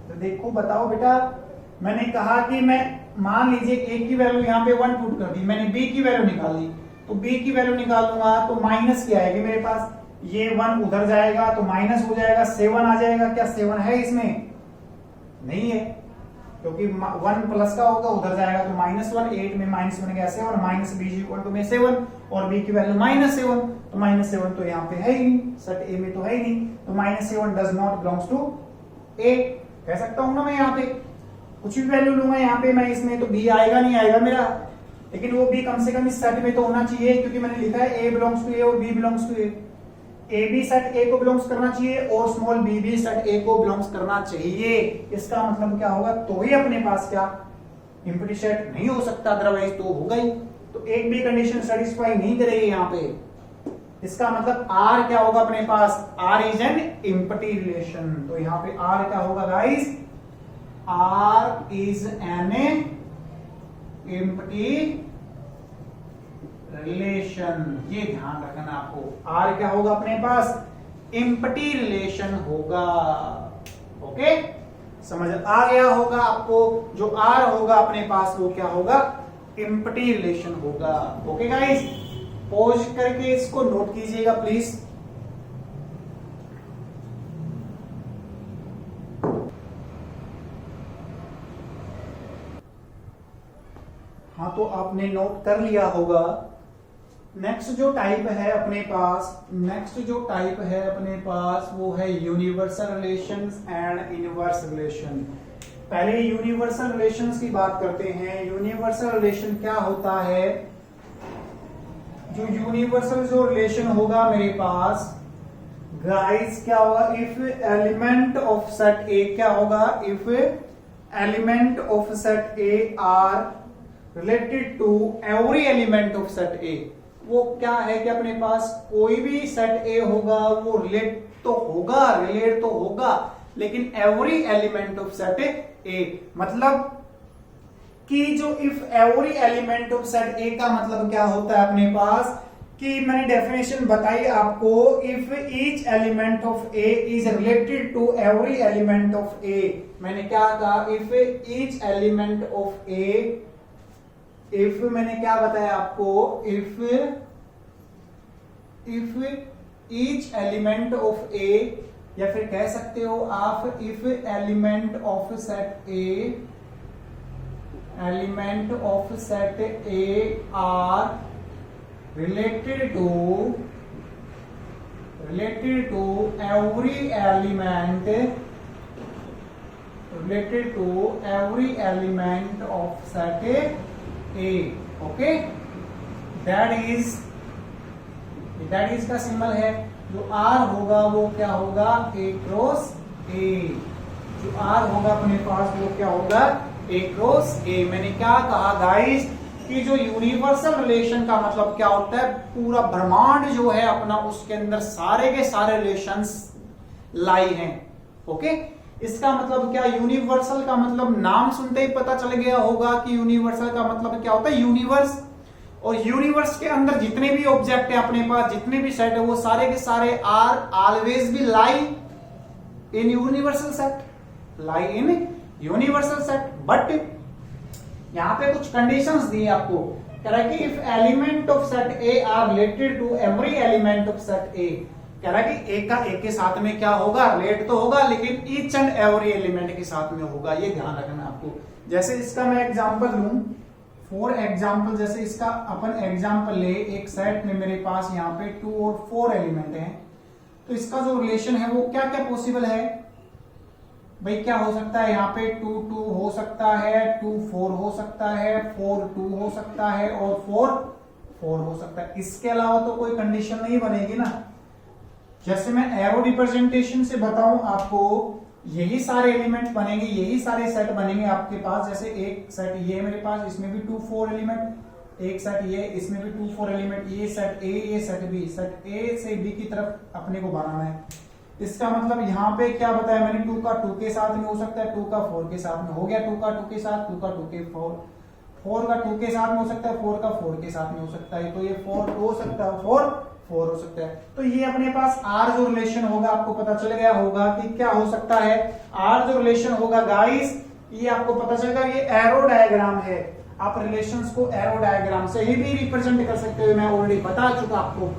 तो देखो बताओ बेटा, मैंने कहा कि मैं मान लीजिए ए की वैल्यू यहाँ पे 1 पुट कर दी, मैंने बी की वैल्यू निकाली, तो बी की वैल्यू निकालूंगा तो माइनस क्या आएगी मेरे पास, ये 1 उधर जाएगा तो माइनस हो जाएगा, 7 आ जाएगा। क्या 7 है इसमें, नहीं है, क्योंकि 1 प्लस का होगा, उधर जाएगा तो -1, 8 में -1 गया 7, माइनस बी इक्वल टू में 7, और बी की वैल्यू -7, तो -7 तो यहाँ पे है ही नहीं, सेट ए में तो है ही नहीं, तो -7 डज नॉट बिलोंग्स टू ए। कह सकता हूं ना मैं, यहाँ पे कुछ भी वैल्यू लूंगा यहाँ पे मैं, इसमें तो बी आएगा नहीं आएगा मेरा, लेकिन वो बी कम से कम इस सेट में तो होना चाहिए, क्योंकि मैंने लिखा है ए बिलोंग्स टू ए और B belongs to A B set A को बिलोंग्स करना चाहिए और स्मॉल बी भी सेट ए को बिलोंग्स करना चाहिए। इसका मतलब क्या होगा, तो ही अपने पास क्या इम्पटी सेट नहीं हो सकता, अदरवाइज तो होगा ही। तो एक भी कंडीशन सेटिस्फाई नहीं करेगी यहाँ पे, इसका मतलब आर क्या होगा अपने पास, R is an empty relation. तो यहां पे आर क्या होगा guys, R is an empty relation. ये ध्यान रखना आपको, आर क्या होगा अपने पास, एम्प्टी रिलेशन होगा। ओके, समझ आ गया होगा आपको, जो आर होगा अपने पास वो क्या होगा, एम्प्टी रिलेशन होगा। ओके गाइस, पॉज करके इसको नोट कीजिएगा प्लीज। हाँ, तो आपने नोट कर लिया होगा। नेक्स्ट जो टाइप है अपने पास, वो है universal relations and inverse relation. पहले यूनिवर्सल रिलेशंस की बात करते हैं। यूनिवर्सल रिलेशन क्या होता है, जो यूनिवर्सल जो रिलेशन होगा मेरे पास गाइस क्या होगा, if element of set A क्या होगा, if element of set A are related to every element of set A. वो क्या है कि अपने पास कोई भी सेट ए होगा वो रिलेट तो होगा, लेकिन एवरी एलिमेंट ऑफ सेट ए, मतलब कि जो if every element of set ए का मतलब क्या होता है अपने पास, कि मैंने डेफिनेशन बताई आपको, if each element of A is related to every element of A. मैंने क्या कहा, if each element of A, if मैंने क्या बताया आपको, if each element of A, या फिर कह सकते हो आप if element of set A are related to every element of set A. Okay, that is का सिंबल है। जो आर होगा वो क्या होगा, ए क्रॉस ए। जो आर होगा अपने पास वो क्या होगा, ए क्रॉस ए। मैंने क्या कहा गाइस कि जो यूनिवर्सल रिलेशन का मतलब क्या होता है, पूरा ब्रह्मांड जो है अपना, उसके अंदर सारे के सारे रिलेशंस लाई हैं। ओके, इसका मतलब क्या, यूनिवर्सल का मतलब नाम सुनते ही पता चल गया होगा कि यूनिवर्सल का मतलब क्या होता है, यूनिवर्स। और यूनिवर्स के अंदर जितने भी ऑब्जेक्ट है अपने पास, जितने भी सेट है, वो सारे के सारे are always be lie in universal set, but यहां पे कुछ कंडीशंस दी आपको। कह रहा है कि if element of set A are related to every element of set A, कह रहा है कि एक का एक के साथ में क्या होगा, रिलेट तो होगा, लेकिन ईच एंड एवरी एलिमेंट के साथ में होगा। ये ध्यान रखना आपको। जैसे इसका मैं एग्जांपल लूं, फॉर एग्जांपल, जैसे इसका अपन एग्जांपल ले, एक सेट में मेरे पास यहाँ पे 2 और 4 एलिमेंट हैं, तो इसका जो रिलेशन है वो क्या क्या पॉसिबल है भाई, क्या हो सकता है, यहाँ पे 2 2 हो सकता है, 2 4 हो सकता है, 4 2 हो सकता है, और 4 4 हो सकता है। इसके अलावा तो कोई कंडीशन नहीं बनेगी ना। जैसे मैं एरो रिप्रेजेंटेशन से बताऊं आपको, यही सारे एलिमेंट बनेंगे, यही सारे सेट बनेंगे आपके पास। जैसे एक सेट ये मेरे पास, इसमें भी 2 4 एलिमेंट, एक सेट ये, इसमें भी 2 4 एलिमेंट, ये सेट ए, ये सेट बी, सेट ए से बी की तरफ अपने को बनाना है। इसका मतलब यहाँ पे क्या बताया मैंने, 2 का 2 के साथ में हो सकता है, 2 का 4 के साथ में हो गया, 2 का 2 के साथ, 2 का 2 के 4, 4 का 2 के साथ में हो सकता है, 4 का 4 के साथ में हो सकता है। तो ये 4 हो सकता है, 4 4 हो सकता है। तो ये अपने पास आर जो रिलेशन होगा, आपको पता चल गया होगा कि क्या हो सकता है। आर जो रिलेशन होगा गाइस, ये आपको पता चलेगा, ये एरो डायग्राम है। आप रिलेशंस को एरो डायग्राम से ही भी रिप्रेजेंट कर सकते हो, मैं ऑलरेडी बता चुका आपको।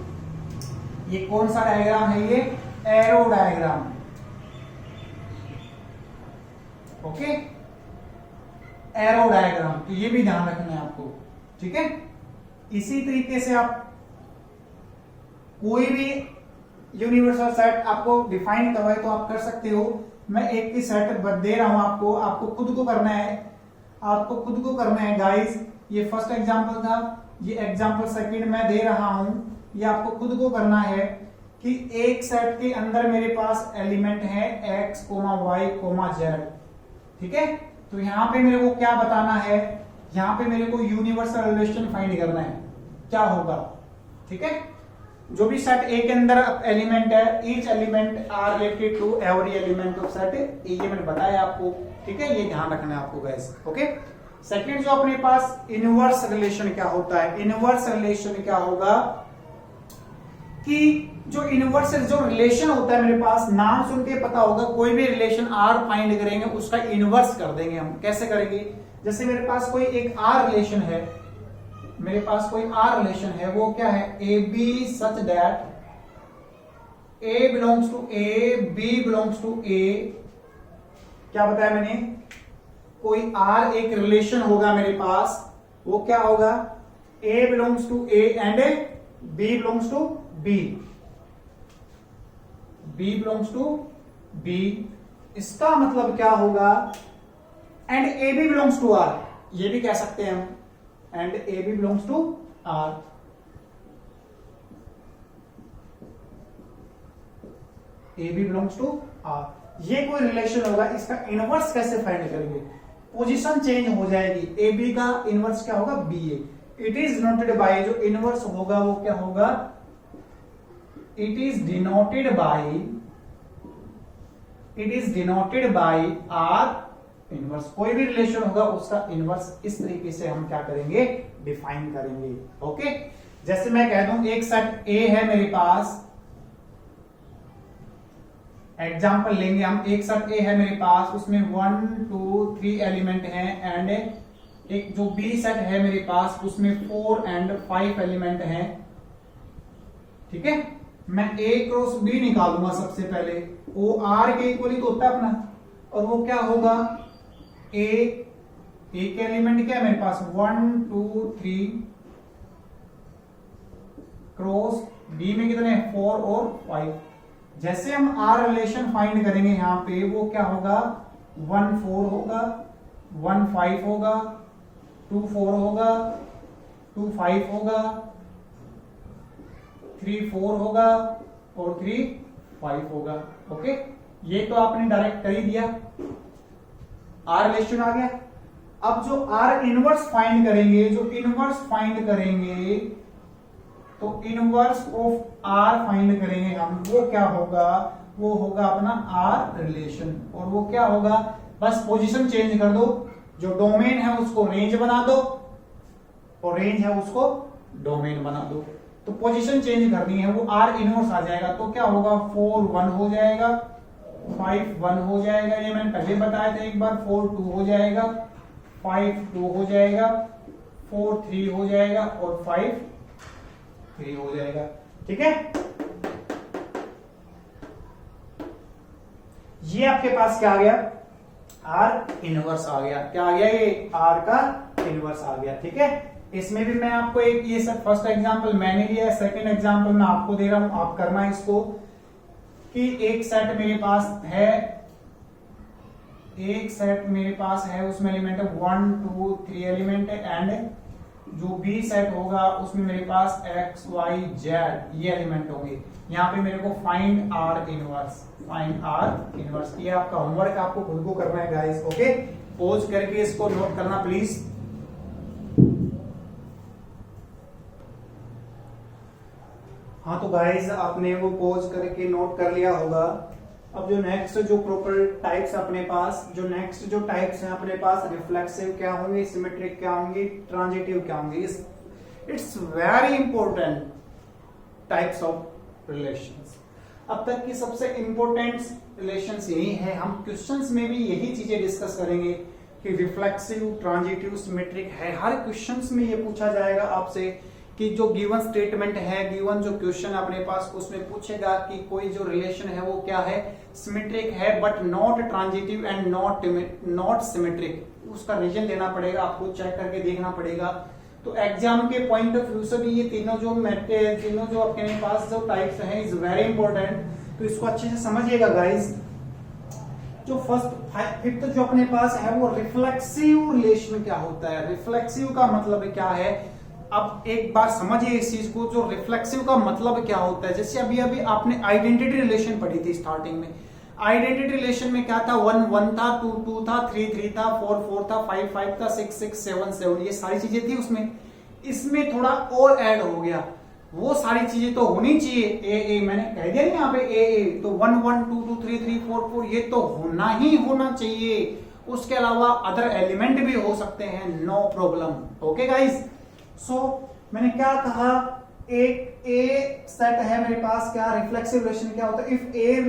ये कौन सा डायग्राम है, ये arrow diagram. Okay, arrow diagram, तो ये भी ध्यान रखना है आपको, ठीक है। इसी तरीके से आप कोई भी यूनिवर्सल सेट आपको डिफाइन करवाए तो आप कर सकते हो। मैं एक ही सेट दे रहा हूं आपको खुद को करना है गाइस। ये फर्स्ट एग्जांपल था, ये एग्जांपल सेकंड मैं दे रहा हूं। ये आपको खुद को करना है कि एक सेट के अंदर मेरे पास एलिमेंट है x, y, z, ठीक है। तो यहां पे मेरे को क्या बताना है, यहां पे मेरे को यूनिवर्सल रिलेशन फाइंड करना है, क्या होगा, ठीक है। जो भी सेट ए के अंदर एलिमेंट है, each element are related to every element of set A, ये मैंने बताया आपको, ठीक है, ये ध्यान रखना है आपको गाइस, ओके। सेकंड जो अपने पास इनवर्स रिलेशन क्या होता है, इनवर्स रिलेशन क्या होगा कि जो इनवर्स जो रिलेशन होता है मेरे पास, नाम सुन के पता होगा, कोई भी रिलेशन आर फाइंड करेंगे उसका इनवर्स कर देंगे हम। कैसे करेंगे, जैसे मेरे पास कोई एक आर रिलेशन है, मेरे पास कोई आर रिलेशन है, वो क्या है, A B such that A belongs to A, B belongs to A. क्या बताया मैंने, कोई आर एक रिलेशन होगा मेरे पास, वो क्या होगा, A belongs to A and B belongs to B, B belongs to B. इसका मतलब क्या होगा, and A B belongs to R, ये भी कह सकते हैं हम, and A B belongs to R. A B belongs to R, ये कोई रिलेशन होगा, इसका इनवर्स कैसे फाइंड करेंगे, पोजीशन चेंज हो जाएगी, ए बी का इनवर्स क्या होगा, B A. It is denoted by, जो इनवर्स होगा वो क्या होगा, it is denoted by R inverse. कोई भी रिलेशन होगा उसका इनवर्स इस तरीके से हम क्या करेंगे, डिफाइन करेंगे, ओके। जैसे मैं कह दूं एक सेट ए है मेरे पास, एग्जांपल लेंगे हम, एक सेट ए है मेरे पास, उसमें 1 2 3 एलिमेंट हैं, एंड एक जो बी सेट है मेरे पास उसमें 4 एंड 5 एलिमेंट हैं, ठीक है। मैं ए क्रॉस बी निकालूंगा सबसे पहले, वो आर के इक्वली तो होता है अपना, और वो क्या होगा, ए के एलिमेंट क्या है मेरे पास 1 2 3 क्रॉस बी में कितने 4 और 5। जैसे हम आर रिलेशन फाइंड करेंगे यहां पे, वो क्या होगा, 1 4 होगा, 1 5 होगा, 2 4 होगा, 2 5 होगा, 3 4 होगा और 3 5 होगा, ओके। ये तो आपने डायरेक्ट कर ही दिया, आर रिलेशन आ गया। अब जो आर इनवर्स फाइंड करेंगे, जो इनवर्स फाइंड करेंगे, तो इनवर्स ऑफ आर फाइंड करेंगे हम, वो क्या होगा, वो होगा अपना आर रिलेशन, और वो क्या होगा, बस पोजीशन चेंज कर दो, जो डोमेन है उसको रेंज बना दो, और रेंज है उसको डोमेन बना दो। तो पोजीशन चेंज करनी है, वो आर इनवर्स आ जाएगा, तो क्या होगा, 4 1 हो जाएगा, 5 1 हो जाएगा, ये मैंने पहले बताया था एक बार, 4 2 हो जाएगा, 5 2 हो जाएगा, 4 3 हो जाएगा और 5 3 हो जाएगा, ठीक है। ये आपके पास क्या आ गया, आर इनवर्स आ गया। क्या आ गया, ये आर का इनवर्स आ गया, ठीक है। इसमें भी मैं आपको एक, ये सब फर्स्ट एग्जांपल मैंने लिया है, सेकंड एग्जांपल मैं आपको दे रहा हूं, आप करना है इसको, कि एक सेट मेरे पास है, एक सेट मेरे पास है, उसमें एलिमेंट है 1 2 3 एलिमेंट है, एंड जो बी सेट होगा उसमें मेरे पास x y z ये एलिमेंट होंगे। यहाँ पे मेरे को find are inverse, find are inverse, ये आपका होमवर्क आपको खुद को करना है गाइस, ओके। पॉज करके इसको नोट करना प्लीज। हाँ तो गाइस आपने वो पॉज करके नोट कर लिया होगा। अब जो नेक्स्ट जो प्रॉपर टाइप्स अपने पास, जो नेक्स्ट जो टाइप्स हैं अपने पास, रिफ्लेक्सिव क्या होंगे, सिमेट्रिक क्या होंगे, ट्रांजिटिव क्या होंगे, it's very important types of relations. अब तक की सबसे इंपॉर्टेंट रिलेशंस यही है, हम क्वेश्चंस में भी यही चीजें डिस्कस करेंगे कि रिफ्लेक्सिव, ट्रांजिटिव, सिमेट्रिक है। हर क्वेश्चंस में ये पूछा जाएगा आपसे कि जो गिवन स्टेटमेंट है, गिवन जो क्वेश्चन अपने पास, उसमें पूछेगा कि कोई जो रिलेशन है वो क्या है, सिमेट्रिक है but not transitive and not symmetric, उसका रीजन देना पड़ेगा, आपको चेक करके देखना पड़ेगा। तो एग्जाम के पॉइंट ऑफ व्यू से भी ये तीनों जो अपने पास जो टाइप्स हैं इज वेरी इंपॉर्टेंट, तो इसको अच्छे से समझिएगा गाइस। जो फिफ्थ जो अपने पास है वो रिफ्लेक्सिव रिलेशन क्या होता है, रिफ्लेक्सिव का मतलब क्या है। अब एक बार समझिए इस चीज को, जो रिफ्लेक्सिव का मतलब क्या होता है। जैसे अभी अभी आपने आइडेंटिटी रिलेशन पढ़ी थी स्टार्टिंग में, आइडेंटिटी रिलेशन में क्या था, 1 1 था, 2 2 था, 3 3 था, 4 4 था, 5 5 था, 6 6 7 7, ये सारी चीजें थी उसमें। इसमें थोड़ा और ऐड हो गया, वो सारी चीजें तो होनी चाहिए। ए मैंने कह दिया यहाँ पे ए, तो 1 1 2 2 3 3 4 4 ये तो होना ही होना चाहिए। उसके अलावा अदर एलिमेंट भी हो सकते हैं, नो प्रॉब्लम। ओके गाइस, सो मैंने क्या कहा, एक ए सेट है मेरे पास, क्या रिफ्लेक्सिव रिलेशन क्या होता है, if A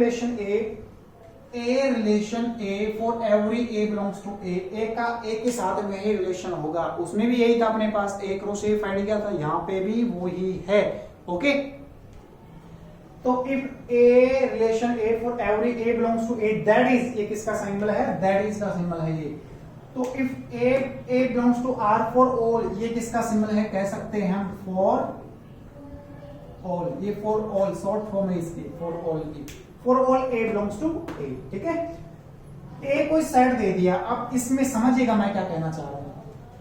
relation A for every A belongs to A का ए के साथ में ही रिलेशन होगा। उसमें भी यही था अपने पास, ए क्रॉस ए फाइंड किया था, यहां पे भी वो ही है। ओके, तो if A relation A for every A belongs to A, that is, ये किसका सिंबल है, दैट इज का सिंबल है ये। तो if A belongs to R for all, ये किसका सिंबल है, कह सकते हैं हम फॉर ऑल, ये फॉर ऑल शॉर्ट फॉर्म है इसकी, फॉर ऑल की, for all A belongs to A. ठीक है, ए कोई सेट दे दिया, अब इसमें समझिएगा मैं क्या कहना चाह रहा हूं।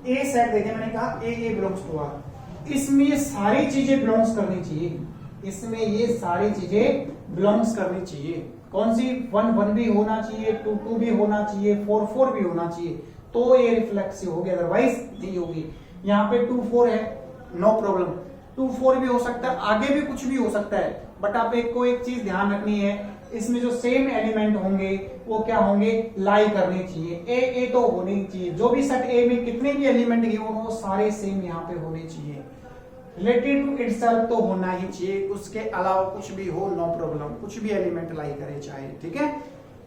ए सेट दे दिया, मैंने कहा ए बिलोंग्स टू आर, इसमें ये सारी चीजें बिलोंग्स करनी चाहिए, इसमें ये सारी चीजें बिलोंग्स करनी चाहिए। कौन सी, 1 1 भी होना चाहिए, 2 2 भी होना चाहिए, 4 4 भी होना चाहिए, तो ये रिफ्लेक्सिव होगी, अदरवाइज नहीं होगी। यहाँ पे 2 4 है, नो प्रॉब्लम, 2 4 भी हो सकता है, आगे भी कुछ भी हो सकता है, बट आप एक चीज ध्यान रखनी है, इसमें जो सेम एलिमेंट होंगे वो क्या होंगे, लाई करने चाहिए। ए तो होने चाहिए, जो भी सेट ए में कितने भी एलिमेंट गिवन हो सारे सेम यहाँ पे होने चाहिए, रिलेटेड टू इटसेल्फ तो होना ही चाहिए, उसके अलावा कुछ भी हो नो प्रॉब्लम, कुछ भी एलिमेंट लाई करे चाहे। ठीक है,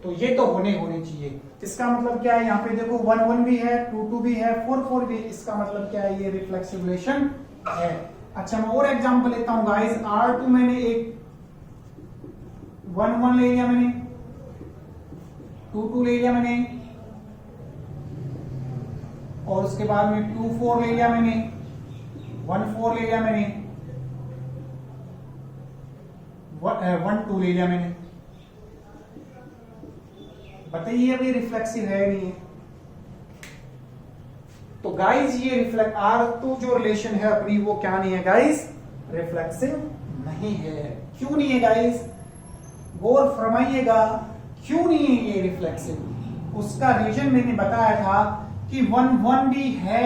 तो ये तो होने चाहिए। इसका मतलब क्या है, यहाँ पे देखो 1 1 भी है, 2 2 भी है, 4 4 भी, इसका मतलब क्या है, ये रिफ्लेक्सिव रिलेशन है। अच्छा, मैं और एग्जांपल लेता हूं गाइस, R2 मैंने एक 1 1 ले लिया, मैंने 2 2 ले लिया मैंने, और उसके बाद में 2 4 ले लिया मैंने, 1 4 ले लिया मैंने, 1 2 ले लिया मैंने। बताइए अभी रिफ्लेक्सिव है नहीं है? तो गाइस ये रिफ्लेक्ट R2 जो रिलेशन है अपनी, वो क्या नहीं है गाइस, रिफ्लेक्सिव नहीं है। क्यों नहीं है गाइस, गौर फरमाइएगा, क्यों नहीं है ये रिफ्लेक्सिव? उसका रीजन मैंने बताया था कि 1 1 भी है,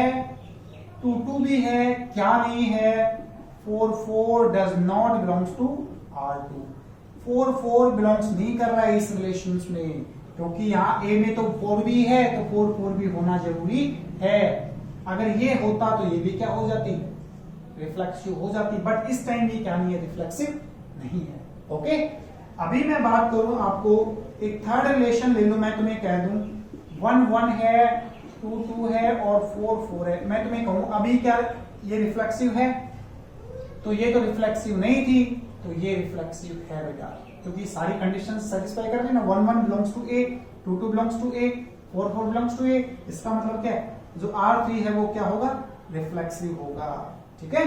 2 2 भी है, क्या नहीं है, 4 4 does not belongs to R2। 4 4 belongs नहीं कर रहा है इस रिलेशन में, क्योंकि यहाँ ए में तो 4 भी है, तो 4 4 भी होना जरूरी है। अगर ये होता तो ये भी क्या हो जाती, रिफ्लेक्सिव हो जाती, बट इस टाइम भी क्या नहीं है, रिफ्लेक्सिव नहीं है। ओके, अभी मैं बात करूं आपको, एक थर्ड रिलेशन ले लो, मैं तुम्हें कह दूं 1 1 है, 2 2 है और 4 4 है, मैं तुम्हें कहूं अभी क्या ये रिफ्लेक्सिव है, तो ये तो रिफ्लेक्सिव नहीं थी, तो ये रिफ्लेक्सिव है बेटा, क्योंकि सारी कंडीशन सेटिस्फाई कर रही ना। 1 1 belongs to A, 2 2 belongs to A, 4 4 belongs to A, इसका मतलब क्या है, जो R3 है वो क्या होगा, रिफ्लेक्सिव होगा। ठीक है,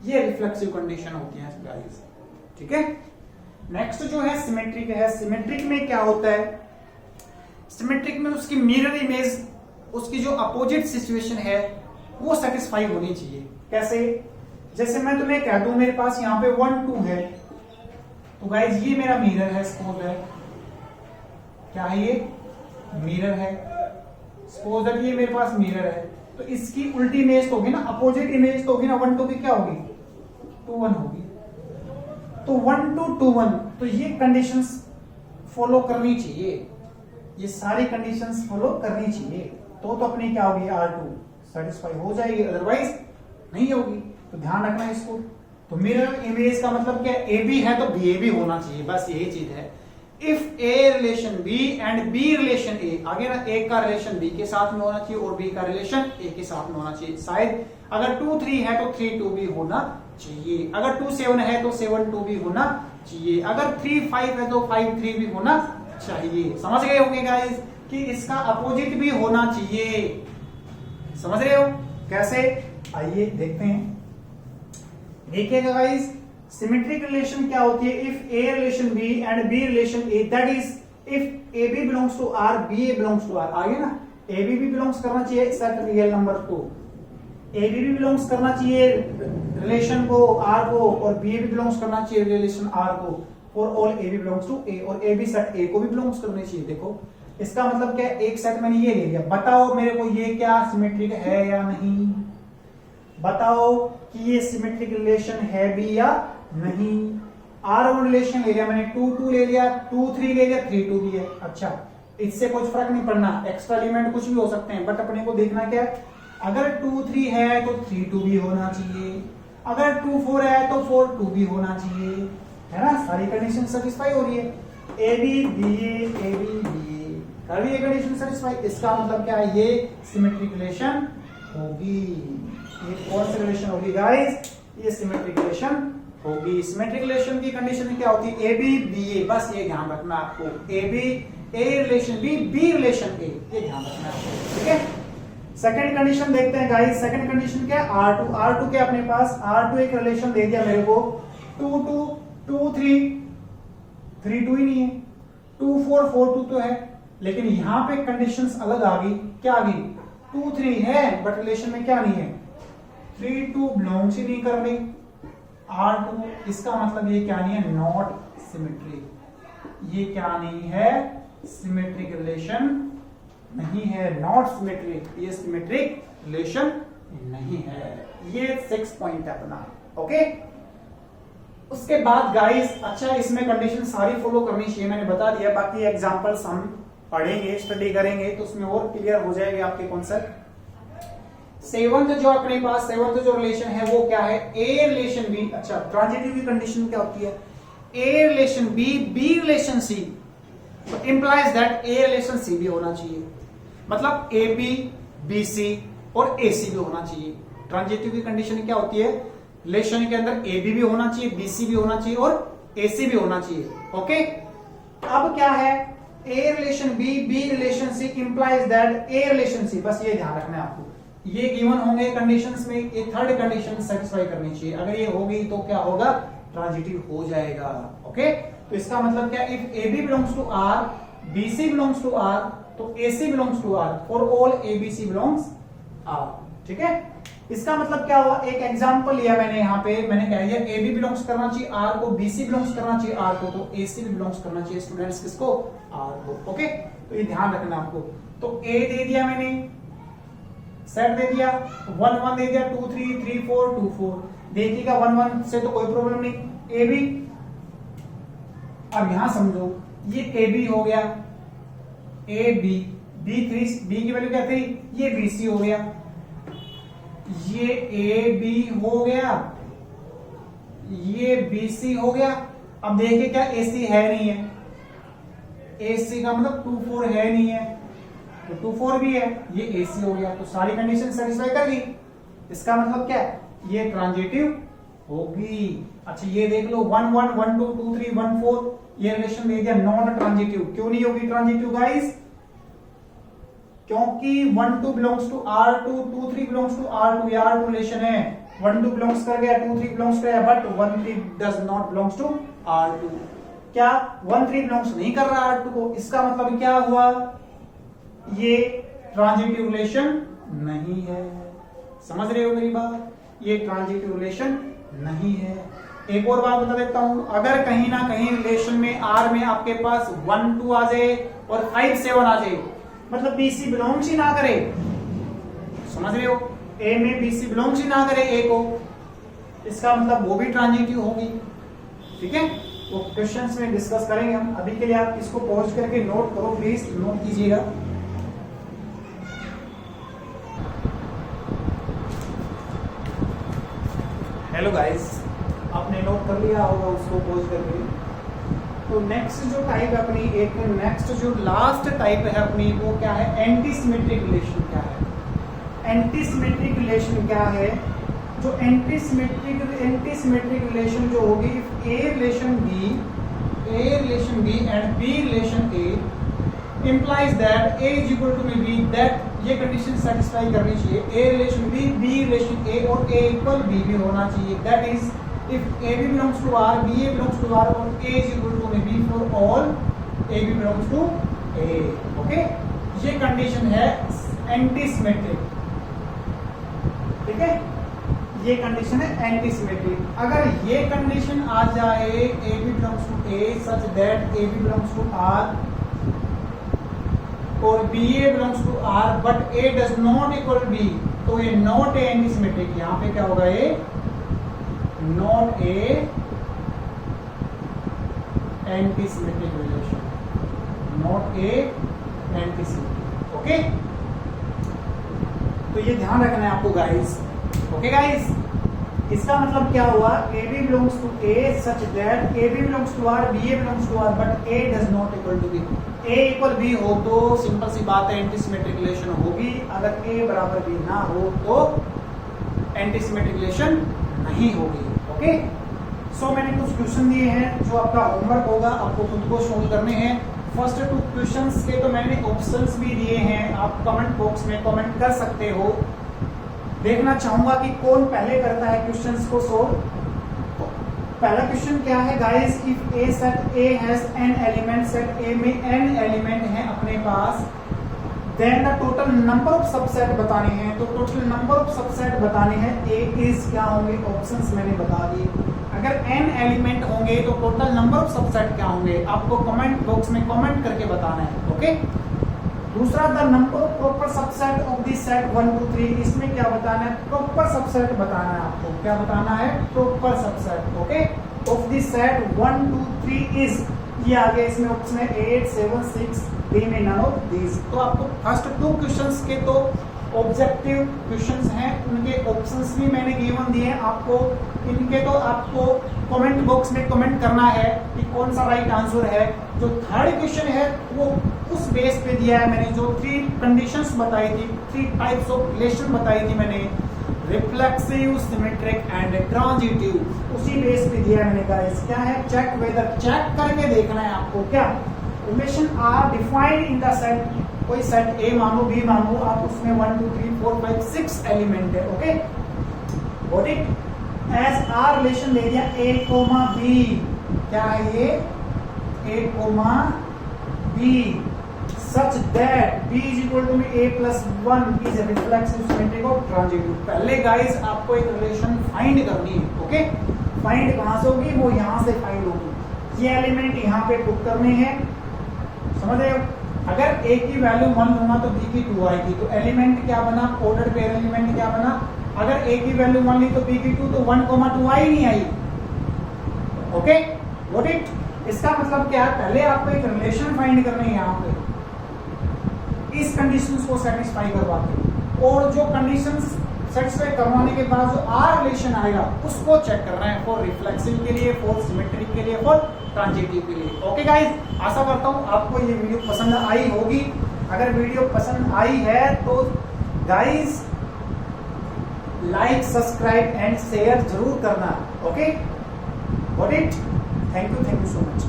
ये रिफ्लेक्सिव कंडीशन होती है गाइस। ठीक है, नेक्स्ट जो है सिमेट्रिक है। सिमेट्रिक में क्या होता है, सिमेट्रिक में उसकी मिरर इमेज, उसकी जो अपोजिट सिचुएशन है वो सेटिस्फाई होनी चाहिए। कैसे, जैसे मैं तुम्हें कह दूं मेरे पास यहाँ पे 1 2 है, तो गाइज ये मेरा मिरर है, सपोज है, क्या है ये, मिरर है, सपोज दैट ये मेरे पास मिरर है, तो इसकी उल्टी इमेज तो होगी ना, अपोजिट इमेज तो होगी ना, 1 2 की क्या होगी, 2 1 होगी। तो 1 2 2 1, तो ये कंडीशंस फॉलो करनी चाहिए, ये सारी कंडीशंस फॉलो करनी चाहिए, तो अपनी क्या होगी, R2 सेटिस्फाई हो जाएगी, अदरवाइज नहीं होगी। तो ध्यान रखना है इसको। तो मिरर इमेज का मतलब क्या, ए बी है तो बी ए भी होना चाहिए, बस यही चीज है। If A relation B and B relation A, आगे ना ए का रिलेशन बी के साथ में होना चाहिए और बी का रिलेशन ए के साथ में होना चाहिए। शायद अगर 2 3 है तो 3 2 भी होना चाहिए, अगर 2 7 है तो 7 2 भी होना चाहिए, अगर 3 5 है तो 5 3 भी होना चाहिए। समझ गए होंगे गाइस कि इसका अपोजिट भी होना चाहिए। समझ रहे हो कैसे? आइए देखते हैं, देखिएगा गाइस, सिमेट्रिक रिलेशन क्या होती है, if A relation B and B relation A, that is if A B belongs to R, B A belongs to R, आगे ना ए बी भी बिलोंग्स करना चाहिए सेट रियल नंबर को, ए बी भी बिलोंग्स करना चाहिए रिलेशन को आर को, और बी ए भी बिलोंग्स करना चाहिए रिलेशन आर को, for all A B belongs to A, और ए बी सेट ए को भी बिलोंग्स करने चाहिए। देखो इसका मतलब क्या है, एक सेट मैंने ये ले लिया, बताओ मेरे को ये क्या सिमेट्रिक है या नहीं। बताओ कि ये सिमेट्रिक रिलेशन है भी या नहीं। R1 रिलेशन ले लिया मैंने, 2 2 ले लिया, 2 3 ले लिया, 3 2 भी है। अच्छा, इससे कुछ फर्क नहीं पड़ना, एक्स्ट्रा एलिमेंट कुछ भी हो सकते हैं, बट अपने को देखना क्या है, अगर 2 3 है तो 3 2 भी होना चाहिए, अगर 2 4 है तो 4 2 भी होना चाहिए, है ना। सारी कंडीशन सेटिस्फाई हो रही है। A B B A B B कर रही है कंडीशन सेटिस्फाई। इसका मतलब क्या है, ये सिमेट्रिक रिलेशन होगी। ये कौन सी रिलेशन होगी गाइस, ये सिमेट्रिक रिलेशन होगी। सिमेट्रिक रिलेशन की कंडीशन क्या होती है, ए बी बी ए, बस ये ध्यान रखना आपको, A B A relation B B relation A, ये ध्यान रखना आपको, ठीक है। सेकंड कंडीशन देखते हैं गाइस। सेकंड कंडीशन क्या है, R2। R2 क्या अपने पास, R2 एक रिलेशन दे दिया मेरे को, 2 2 2 3 3 2 ही नहीं है, 2 4 4 2 तो है, लेकिन यहां पे कंडीशंस अलग आ गई। क्या आ गई, 2 3 है बट रिलेशन में क्या नहीं है, 3 2 बिलोंग्स ही नहीं कर रही R2। इसका मतलब ये क्या नहीं है, नॉट सिमेट्रिक। ये क्या नहीं है, सिमेट्रिक रिलेशन नहीं है, नॉट सिमेट्रिक, ये सिमेट्रिक रिलेशन नहीं है। ये 6 पॉइंट है अपना, ओके। उसके बाद गाइस, अच्छा इसमें कंडीशन सारी फॉलो करनी चाहिए, मैंने बता दिया, बाकी एग्जांपल्स हम पढ़ेंगे, स्टडी करेंगे तो उसमें और क्लियर हो जाएंगे आपके कॉन्सेप्ट। सेवंथ जो अपने पास सेवंथ जो रिलेशन है वो क्या है, ए रिलेशन बी। अच्छा, ट्रांजिटिव की कंडीशन क्या होती है, A relation B B relation सी, तो इंप्लाइज दैट ए रिलेशन सी भी होना चाहिए, मतलब ए बी बी सी और ए सी भी होना चाहिए। ट्रांजिटिव की कंडीशन क्या होती है, रिलेशन के अंदर ए बी भी होना चाहिए, बी सी भी होना चाहिए और ए सी भी होना चाहिए, ओके। अब क्या है, A relation B B relation C implies that A relation C, बस ये ध्यान रखना है आपको। ये गिवन होंगे कंडीशंस में, ये थर्ड कंडीशन सेटिस्फाई करनी चाहिए, अगर ये हो गई तो क्या होगा, ट्रांजिटिव हो जाएगा, ओके। तो इसका मतलब क्या, if A B belongs to R, B C belongs to R, तो A C belongs to R, for all A B C belongs R, ठीक है। इसका मतलब क्या हुआ, एक एग्जांपल लिया मैंने, यहाँ पे मैंने क्या लिया, ए बी बिलोंग्स करना चाहिए आर को, बी सी बिलोंग्स करना चाहिए आर को, तो ए सी भी बिलोंग्स करना चाहिए स्टूडेंट्स किसको, आर को, ओके। तो ये ध्यान रखना आपको। तो ए दे दिया मैंने, सेट दे दिया, 1 1 दे दिया, 2 3 3 4 2 4, देखिएगा 1 1 से तो कोई प्रॉब्लम नहीं, ए बी। अब यहां समझो, ये ए बी हो गया, ए बी बी 3, बी की वैल्यू क्या थी, ये बी सी हो गया, ये ए बी हो गया, ये बी सी हो गया। अब देखिए क्या ए सी है नहीं है, ए सी का मतलब 2 4 है नहीं है, तो 2 4 भी है, ये ए सी हो गया, तो सारी कंडीशन सेटिस्फाई कर गई। इसका मतलब क्या है, ये ट्रांजिटिव होगी। अच्छा ये देख लो, 1 1 1 2 2 3 1 4, ये रिलेशन दे दिया, नॉन ट्रांजिटिव। क्यों नहीं होगी ट्रांजिटिव गाइस, क्योंकि 1 2 belongs to R2, 2 3 belongs to R2, ये R2 रिलेशन है, 1 2 बिलोंग्स कर गया, 2 3 बिलोंग्स कर गया, but 1 3 does not belongs to R2। क्या 1 3 बिलोंग्स नहीं कर रहा R2 को, इसका मतलब क्या हुआ, ये ट्रांजिटिव रिलेशन नहीं है। समझ रहे हो मेरी बात, ये ट्रांजिटिव रिलेशन नहीं है। एक और बात बता देता हूं, अगर कहीं ना कहीं रिलेशन में आर में आपके पास 1 2 आ जाए और 5 7 आ जाए, मतलब बीसी बिलोंग्स ही ना करे, समझ रहे हो, ए में बीसी बिलोंग्स ही ना करे ए को, इसका मतलब वो भी ट्रांजिटिव होगी, ठीक है। तो क्वेश्चंस में डिस्कस करेंगे हम, अभी के लिए आप इसको पॉज करके नोट करो, प्लीज नोट कीजिएगा। हेलो गाइस, आपने नोट कर लिया होगा उसको पॉज करके। तो नेक्स्ट जो टाइप अपनी, एक नेक्स्ट जो लास्ट टाइप है अपनी, वो क्या है, एंटी सिमेट्रिक रिलेशन। क्या है एंटी सिमेट्रिक रिलेशन, क्या है, जो एंटी सिमेट्रिक रिलेशन जो होगी, A relation B and B relation A implies that A is equal to B, that ये कंडीशन सेटिस्फाई करनी चाहिए, A relation B B relation A और ए इक्वल बी भी होना चाहिए, that is if AB belongs to R, BA belongs to R, or A is equal to B for all AB belongs to A, okay? ये condition है anti symmetric, ठीक है, ये condition है anti symmetric. अगर ये कंडीशन आ जाए AB belongs to A such that AB belongs to R और BA belongs to R but A does not equal B, तो ये नॉट ए एंटी सिमेट्रिक, यहां पे क्या होगा, ये not a anti symmetric relation, not a anti symmetric. Okay, तो ये ध्यान रखना है आपको गाइस। ओके गाइस, इसका मतलब क्या हुआ, A B belongs to A such that A B belongs to R, B A belongs to R, but A does not equal to B. A equal B हो तो सिंपल सी बात है, anti symmetric relation होगी। अगर ए बराबर B ना हो तो एंटी सिमेट्रिक रिलेशन नहीं होगी। ओके, सो मैंने कुछ क्वेश्चन दिए हैं जो आपका होमवर्क होगा, आपको खुद को सोल्व करने हैं। फर्स्ट 2 क्वेश्चंस के तो मैंने ऑप्शंस भी दिए हैं, आप कमेंट बॉक्स में कमेंट कर सकते हो। देखना चाहूंगा कि कौन पहले करता है क्वेश्चंस को सोल्व। पहला क्वेश्चन क्या है guys, if a set A has n element, set A में n एलिमेंट है अपने पास, then the total number of subset बताने हैं। तो टोटल नंबर ऑफ सबसेट बताने हैं, ए इज क्या होंगे, ऑप्शंस मैंने बता दिए। अगर n एलिमेंट होंगे तो टोटल नंबर ऑफ सबसेट क्या होंगे, आपको कमेंट बॉक्स में कमेंट करके बताना है। ओके, दूसरा the number of proper subset of this set 1 2 3, इसमें क्या बताना है, प्रॉपर सबसेट बताना है आपको। क्या बताना है, proper subset. Okay, of this set 1 2 3 is, ये आगे इसमें ऑप्शन है 8 7 6, बी में नन ऑफ दीज। तो आपको फर्स्ट 2 क्वेश्चंस के तो ऑब्जेक्टिव क्वेश्चंस हैं, उनके ऑप्शंस भी मैंने गिवन दिए हैं आपको। इनके तो आपको कमेंट बॉक्स में कमेंट करना है कि कौन सा राइट आंसर है। जो थर्ड क्वेश्चन है वो उस बेस पे दिया है मैंने, जो 3 कंडीशंस बताई थी, 3 टाइप्स ऑफ रिलेशन बताई थी मैंने, रिफ्लेक्सिव, सिमेट्रिक एंड ट्रांजिटिव, उसी बेस पे दिया है मैंने। गाइस क्या है, चेक वेदर, चेक करके देखना है आपको क्या relation R defined in the set. कोई सेट ए मानो, बी मानो, आप उसमें 1 2 3 4 5 6 एलिमेंट है। Okay, got it. As R relation ले लिया ए कोमा बी, क्या है ये, A comma B, such that b is equal to a plus 1 is a reflexive, symmetric और transitive। पहले गाइस आपको एक रिलेशन फाइंड करनी है। ओके, फाइंड कहां से होगी, वो यहां से फाइंड होगी। ये एलिमेंट यहां पे पुट करने हैं, समझ रहे हो। अगर a की वैल्यू 1 लूंगा तो b की 2 आएगी, तो एलिमेंट क्या बना, ऑर्डर पेयर एलिमेंट क्या बना। अगर a की वैल्यू 1 ली तो b की 2, तो 1 2 आई नहीं आई। Okay, got it. इसका मतलब क्या है, पहले आपको एक रिलेशन फाइंड करनी है यहाँ पे, इस कंडीशंस को सेटिस्फाई करवाते, और जो कंडीशंस सेटिस्फाई करवाने के बाद जो आर रिलेशन आएगा उसको चेक करना है, फॉर रिफ्लेक्सिव के लिए, फॉर सिमेट्रिक के लिए, फॉर ट्रांजिटिव के लिए। ओके गाइस, आशा करता हूँ आपको ये वीडियो पसंद आई होगी। अगर वीडियो पसंद आई है तो guys like, subscribe and share जरूर करना। Okay, got it. Thank you so much.